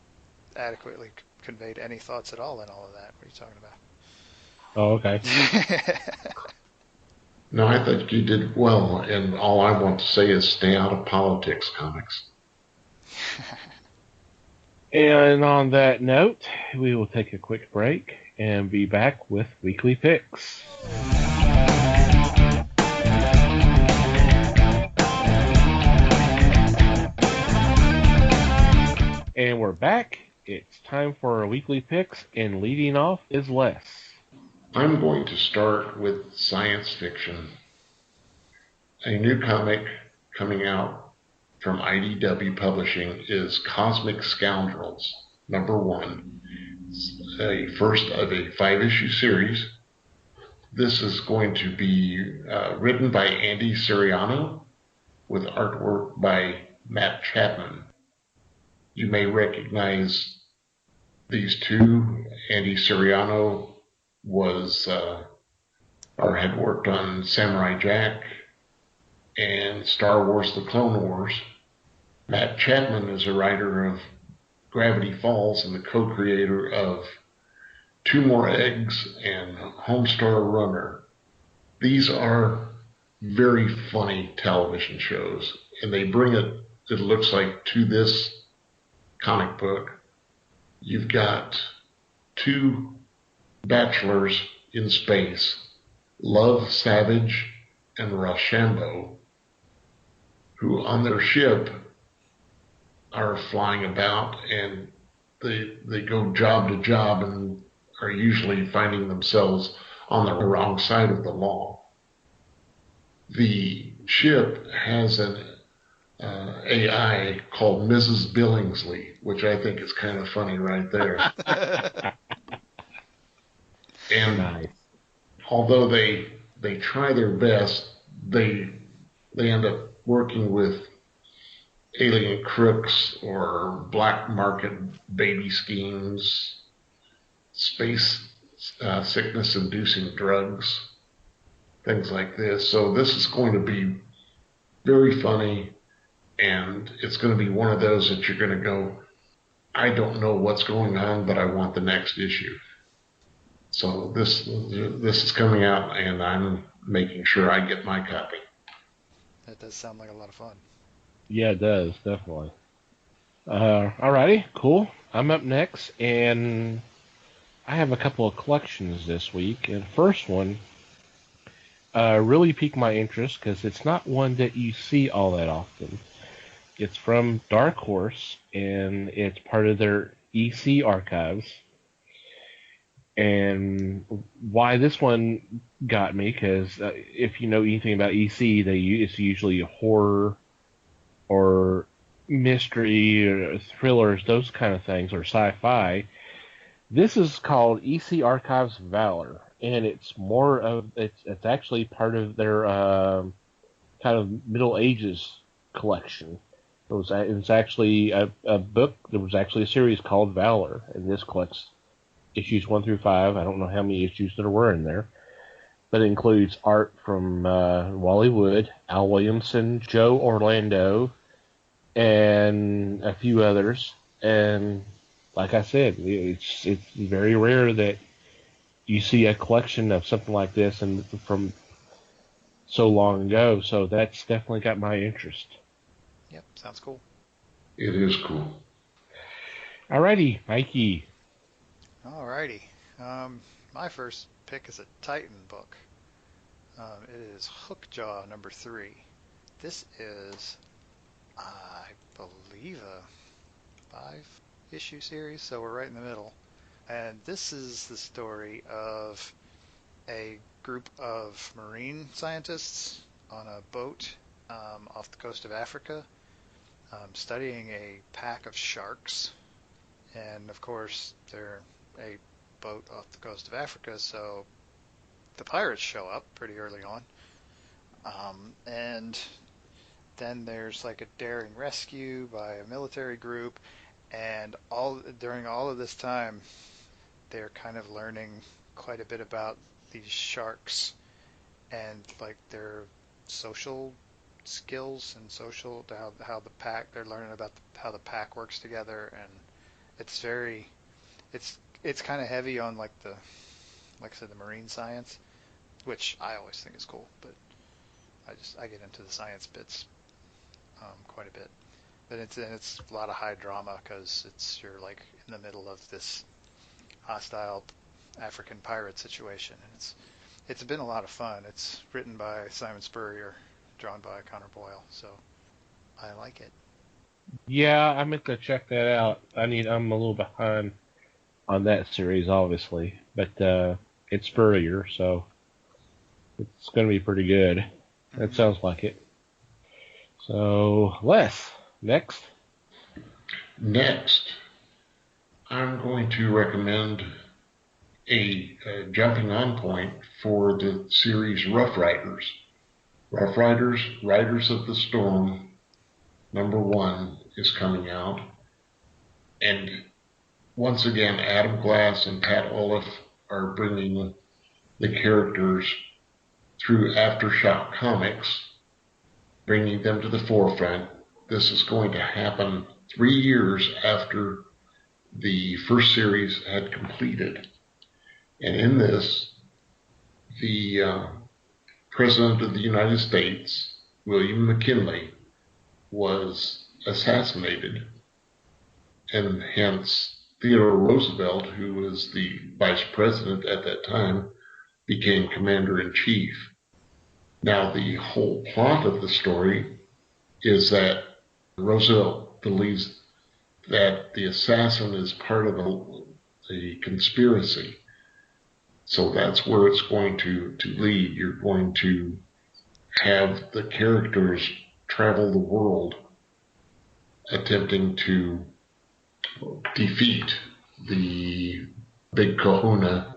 Speaker 2: adequately conveyed any thoughts at all in all of that. What are you talking about?
Speaker 1: Oh, okay.
Speaker 3: No, I think you did well, and all I want to say is stay out of politics, comics.
Speaker 1: And on that note, we will take a quick break and be back with weekly picks. And we're back. It's time for our weekly picks, and leading off is Les.
Speaker 3: I'm going to start with science fiction. A new comic coming out from IDW Publishing is Cosmic Scoundrels, #1. It's a first of a 5-issue series. This is going to be written by Andy Siriano with artwork by Matt Chapman. You may recognize these two. Andy Siriano had worked on Samurai Jack and Star Wars: The Clone Wars. Matt Chapman is a writer of Gravity Falls and the co-creator of Two More Eggs and Homestar Runner. These are very funny television shows, and they bring it looks like, to this comic book. You've got two bachelors in space, Love Savage and Rochambeau, who on their ship are flying about, and they go job to job and are usually finding themselves on the wrong side of the law. The ship has an AI called Mrs. Billingsley, which I think is kind of funny right there. And
Speaker 1: Nice.
Speaker 3: although they try their best, they end up working with alien crooks or black market baby schemes, space sickness-inducing drugs, things like this. So this is going to be very funny, and it's going to be one of those that you're going to go, I don't know what's going on, but I want the next issue. So this is coming out, and I'm making sure I get my copy.
Speaker 2: That does sound like a lot of fun.
Speaker 1: Yeah, it does, definitely. Alrighty, cool. I'm up next, and I have a couple of collections this week. And the first one really piqued my interest because it's not one that you see all that often. It's from Dark Horse, and it's part of their EC archives. And why this one got me, because if you know anything about EC, it's usually horror or mystery or thrillers, those kind of things, or sci-fi. This is called EC Archives Valor, and it's actually part of their kind of Middle Ages collection. It's actually a book. There was actually a series called Valor, and this collects issues 1 through 5. I don't know how many issues there were in there, but it includes art from Wally Wood, Al Williamson, Joe Orlando, and a few others. And like I said, it's very rare that you see a collection of something like this and from so long ago. So that's definitely got my interest.
Speaker 2: Yep, sounds cool.
Speaker 3: It is cool.
Speaker 1: Alrighty, Mikey.
Speaker 2: Alrighty. My first pick is a Titan book. It is Hookjaw #3. This is, I believe, a 5-issue series, so we're right in the middle. And this is the story of a group of marine scientists on a boat off the coast of Africa, studying a pack of sharks. And of course, they're a boat off the coast of Africa, so the pirates show up pretty early on. And then there's like a daring rescue by a military group, and during all of this time, they're kind of learning quite a bit about these sharks and like their social skills and how the pack, they're learning about how the pack works together, and it's very it's kind of heavy on like I said, the marine science, which I always think is cool, but I get into the science bits quite a bit. But it's a lot of high drama because you're like in the middle of this hostile African pirate situation, and it's been a lot of fun. It's written by Simon Spurrier, drawn by Connor Boyle, so I like it.
Speaker 1: Yeah, I meant to check that out. I'm a little behind on that series, obviously, but it's Spurrier, so it's going to be pretty good. That
Speaker 2: Mm-hmm.
Speaker 1: sounds like it. So, Les, next.
Speaker 3: Next, I'm going to recommend a jumping on point for the series Rough Riders. Rough Riders, Riders of the Storm, #1 is coming out. And once again, Adam Glass and Pat Olliffe are bringing the characters through Aftershock Comics, bringing them to the forefront. This is going to happen 3 years after the first series had completed. And in this, the President of the United States, William McKinley, was assassinated, and hence Theodore Roosevelt, who was the vice president at that time, became commander-in-chief. Now, the whole plot of the story is that Roosevelt believes that the assassin is part of a conspiracy. So that's where it's going to lead. You're going to have the characters travel the world attempting to defeat the big kahuna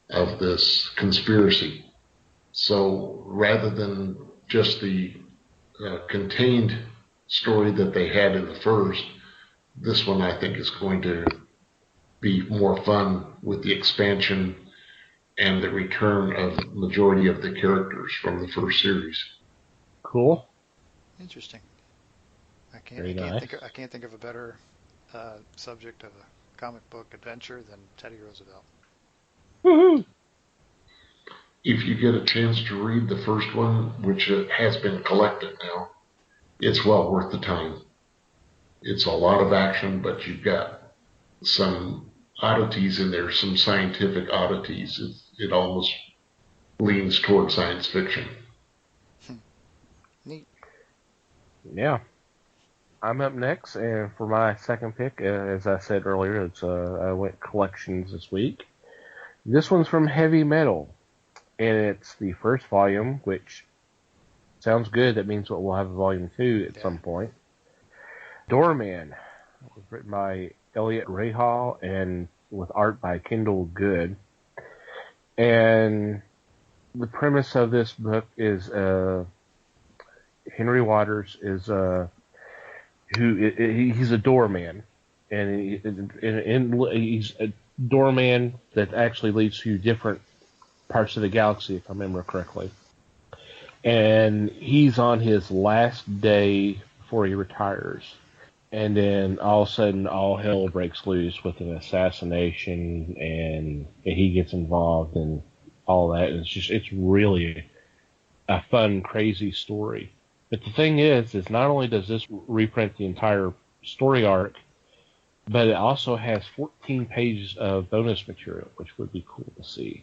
Speaker 3: of this conspiracy. So rather than just the contained story that they had in the first, this one I think is going to be more fun with the expansion and the return of majority of the characters from the first series.
Speaker 1: Cool.
Speaker 2: Interesting.
Speaker 1: Very nice.
Speaker 2: I can't think of a better subject of a comic book adventure than Teddy Roosevelt.
Speaker 1: Woohoo!
Speaker 3: If you get a chance to read the first one, which has been collected now, it's well worth the time. It's a lot of action, but you've got some oddities in there, some scientific oddities. It almost leans toward science fiction.
Speaker 2: Neat.
Speaker 1: Yeah. I'm up next, and for my second pick, as I said earlier, I went collections this week. This one's from Heavy Metal, and it's the first volume, which sounds good. That means we'll have a volume 2 at some point. Doorman, was written by Elliot Rahal and with art by Kendall Good. And the premise of this book is Henry Waters is he's a doorman, and he's a doorman that actually leads to different parts of the galaxy, if I remember correctly. And he's on his last day before he retires. And then all of a sudden, all hell breaks loose with an assassination, and he gets involved in all that. And it's really a fun, crazy story. But the thing is not only does this reprint the entire story arc, But it also has 14 pages of bonus material, which would be cool to see.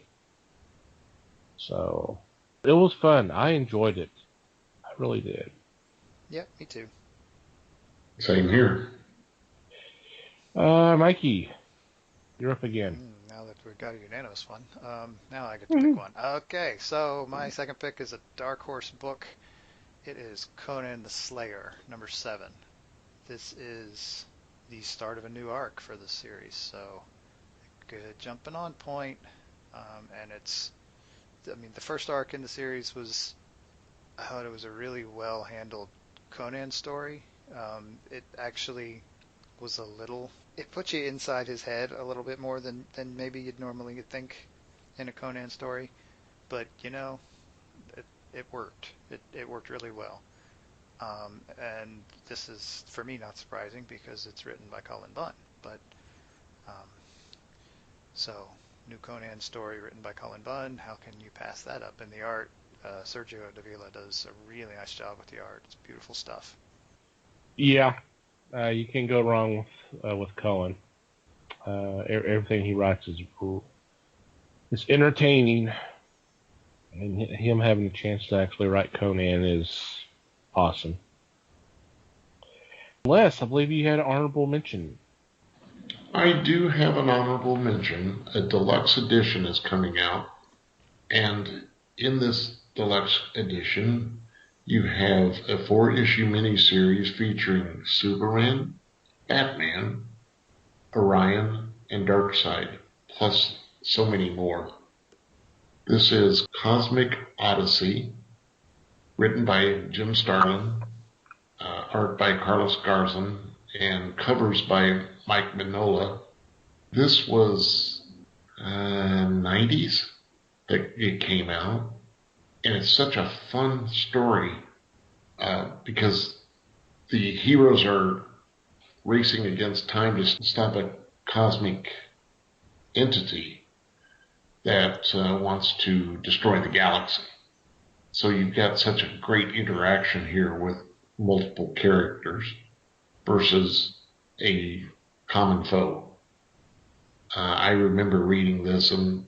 Speaker 1: So it was fun. I enjoyed it. I really did.
Speaker 2: Yep, me too.
Speaker 3: Same here.
Speaker 1: Mikey, you're up again.
Speaker 2: Now that we've got a unanimous one, now I get to pick one. Okay, so my second pick is a Dark Horse book. It is Conan the Slayer, number 7. This is the start of a new arc for the series, so good jumping on point. And the first arc in the series was, I thought it was a really well handled Conan story. It actually was it puts you inside his head a little bit more than maybe you'd normally think in a Conan story, but it worked. It worked really well. And this is, for me, not surprising because it's written by Cullen Bunn. But um, so, new Conan story written by Cullen Bunn. How can you pass that up in the art? Sergio Davila does a really nice job with the art. It's beautiful stuff.
Speaker 1: Yeah, you can't go wrong with Cullen. Everything he writes is cool. It's entertaining, and him having a chance to actually write Conan is awesome. Les, I believe you had an honorable mention.
Speaker 3: I do have an honorable mention. A deluxe edition is coming out, and in this deluxe edition, you have a 4-issue miniseries featuring Superman, Batman, Orion, and Darkseid, plus so many more. This is Cosmic Odyssey, written by Jim Starlin, art by Carlos Garzon, and covers by Mike Mignola. This was 90s that it came out, and it's such a fun story because the heroes are racing against time to stop a cosmic entity that wants to destroy the galaxy. So you've got such a great interaction here with multiple characters versus a common foe. I remember reading this and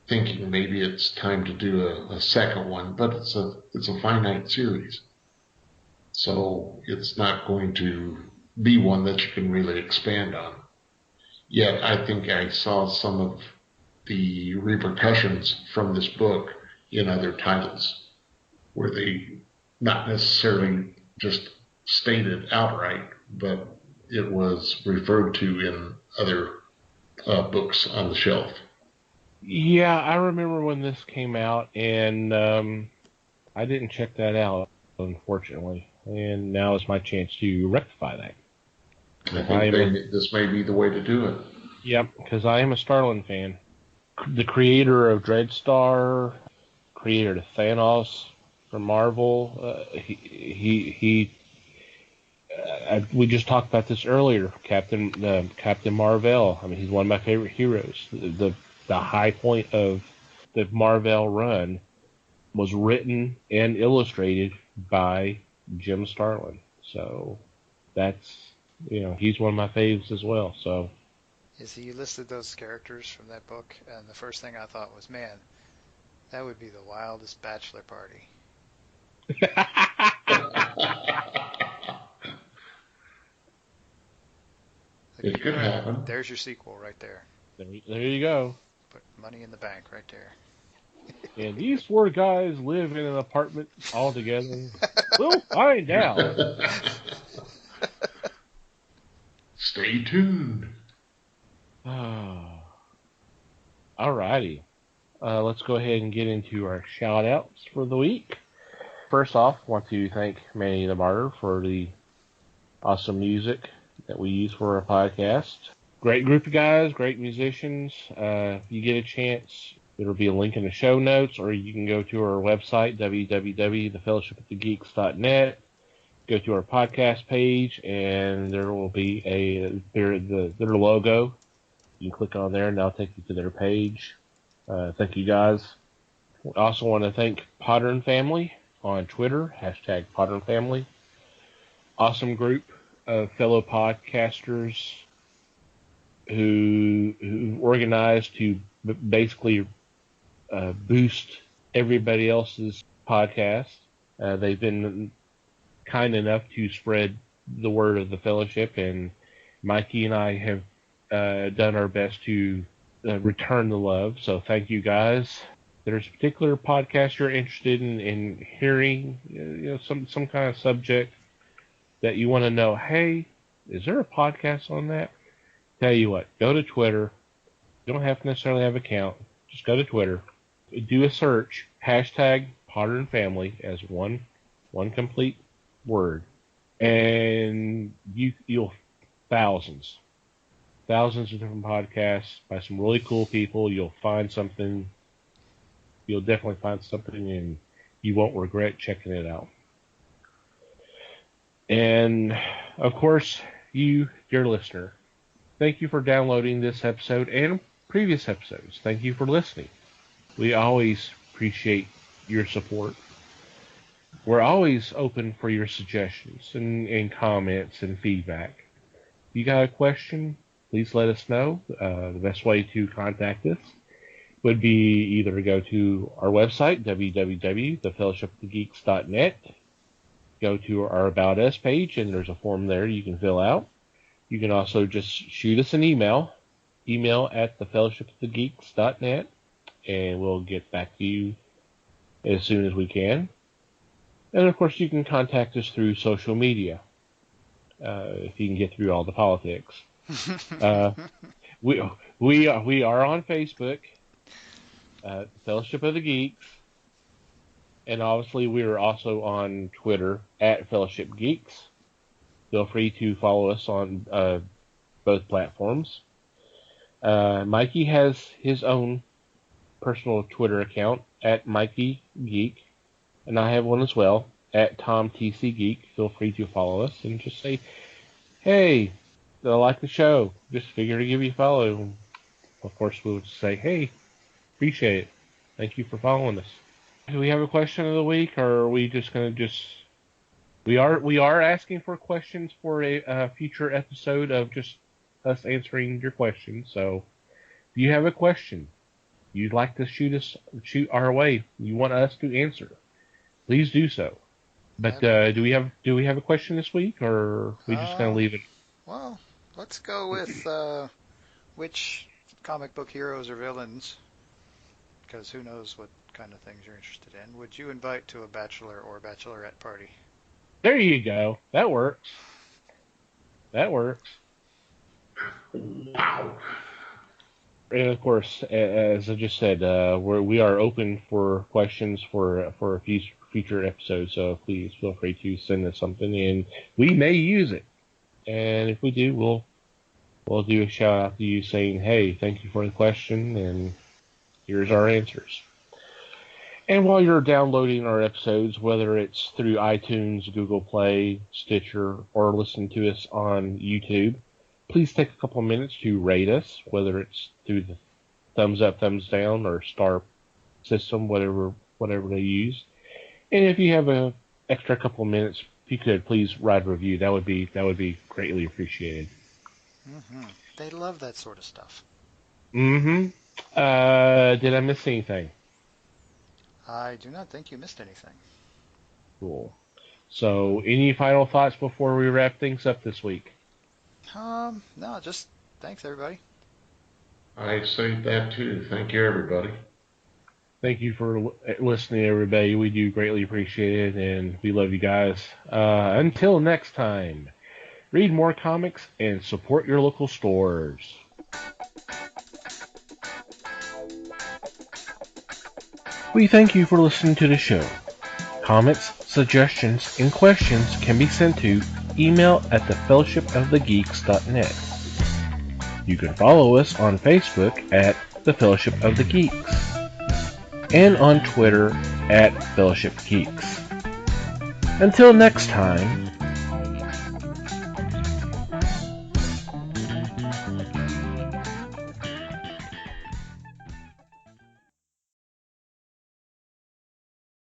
Speaker 3: thinking maybe it's time to do a second one, but it's a finite series. So it's not going to be one that you can really expand on. Yet I think I saw some of the repercussions from this book in other titles where they not necessarily just stated outright, but it was referred to in other books on the shelf.
Speaker 1: Yeah, I remember when this came out, and I didn't check that out, unfortunately. And now is my chance to rectify that.
Speaker 3: I think this may be the way to do it.
Speaker 1: Yep, because I am a Starlin fan. The creator of Dreadstar, creator of Thanos from Marvel, we just talked about this earlier. Captain Marvel. I mean, he's one of my favorite heroes. The high point of the Marvel run was written and illustrated by Jim Starlin. So that's, he's one of my faves as well. So.
Speaker 2: You listed those characters from that book, and the first thing I thought was, man, that would be the wildest bachelor party.
Speaker 3: It could happen.
Speaker 2: There's your sequel right there.
Speaker 1: There you go.
Speaker 2: Put money in the bank right there.
Speaker 1: And these 4 guys live in an apartment all together. We'll find out.
Speaker 3: Stay tuned.
Speaker 1: Alrighty. Let's go ahead and get into our shout-outs for the week. First off, I want to thank Manny the Martyr for the awesome music that we use for our podcast. Great group of guys, great musicians. If you get a chance, there'll be a link in the show notes, or you can go to our website, www.thefellowshipofthegeeks.net. Go to our podcast page, and there will be their logo. You can click on there, and that'll take you to their page. Thank you, guys. We also want to thank Potter and Family on Twitter, #Potter and Family. Awesome group of fellow podcasters who organized to basically boost everybody else's podcast. They've been kind enough to spread the word of the fellowship, and Mikey and I have done our best to return the love. So thank you guys. If there's a particular podcast you're interested in hearing, some kind of subject that you want to know, hey, is there a podcast on that? Tell you what, go to Twitter. You don't have to necessarily have an account. Just go to Twitter. Do a search, hashtag Potter and Family as one complete word. And you'll thousands of different podcasts by some really cool people. You'll find something. You'll definitely find something, and you won't regret checking it out. And of course, you, dear listener, thank you for downloading this episode and previous episodes. Thank you for listening. We always appreciate your support. We're always open for your suggestions and comments and feedback. If you got a question, please let us know. The best way to contact us would be either go to our website, www.thefellowshipofthegeeks.net. Go to our About Us page, and there's a form there you can fill out. You can also just shoot us an email at thefellowshipofthegeeks.net, and we'll get back to you as soon as we can. And of course, you can contact us through social media if you can get through all the politics. We are on Facebook, Fellowship of the Geeks, and obviously we are also on Twitter at Fellowship Geeks. Feel free to follow us on both platforms. Mikey has his own personal Twitter account at Mikey Geek, and I have one as well at TomTCGeek. Feel free to follow us and just say, hey, I like the show. Just figure to give you a follow. Of course, we'll just say, hey, appreciate it. Thank you for following us. Do we have a question of the week, or are we just going to We are asking for questions for a future episode of just us answering your questions. So, if you have a question you'd like to shoot our way, you want us to answer, please do so. But do we have a question this week, or are we just going to leave it?
Speaker 2: Well, let's go with which comic book heroes or villains, because who knows what kind of things you're interested in, would you invite to a bachelor or bachelorette party?
Speaker 1: There you go. That works.
Speaker 3: Wow.
Speaker 1: And of course, as I just said, we are open for questions for a future episode. So please feel free to send us something, and we may use it. And if we do, we'll do a shout out to you saying, "Hey, thank you for the question, and here's our answers." And while you're downloading our episodes, whether it's through iTunes, Google Play, Stitcher, or listening to us on YouTube, please take a couple of minutes to rate us, whether it's through the thumbs up, thumbs down, or star system, whatever they use. And if you have an extra couple of minutes, if you could please write a review, that would be greatly appreciated.
Speaker 2: Mm-hmm. They love that sort of stuff.
Speaker 1: Mm-hmm. Did I miss anything?
Speaker 2: I do not think you missed anything.
Speaker 1: Cool. So, any final thoughts before we wrap things up this week?
Speaker 2: No, just thanks, everybody.
Speaker 3: I say that too. Thank you, everybody.
Speaker 1: Thank you for listening, everybody. We do greatly appreciate it, and we love you guys. Until next time, read more comics and support your local stores. We thank you for listening to the show. Comments, suggestions, and questions can be sent to email at thefellowshipofthegeeks.net. You can follow us on Facebook at The Fellowship of the Geeks and on Twitter at Fellowship Geeks. Until next time,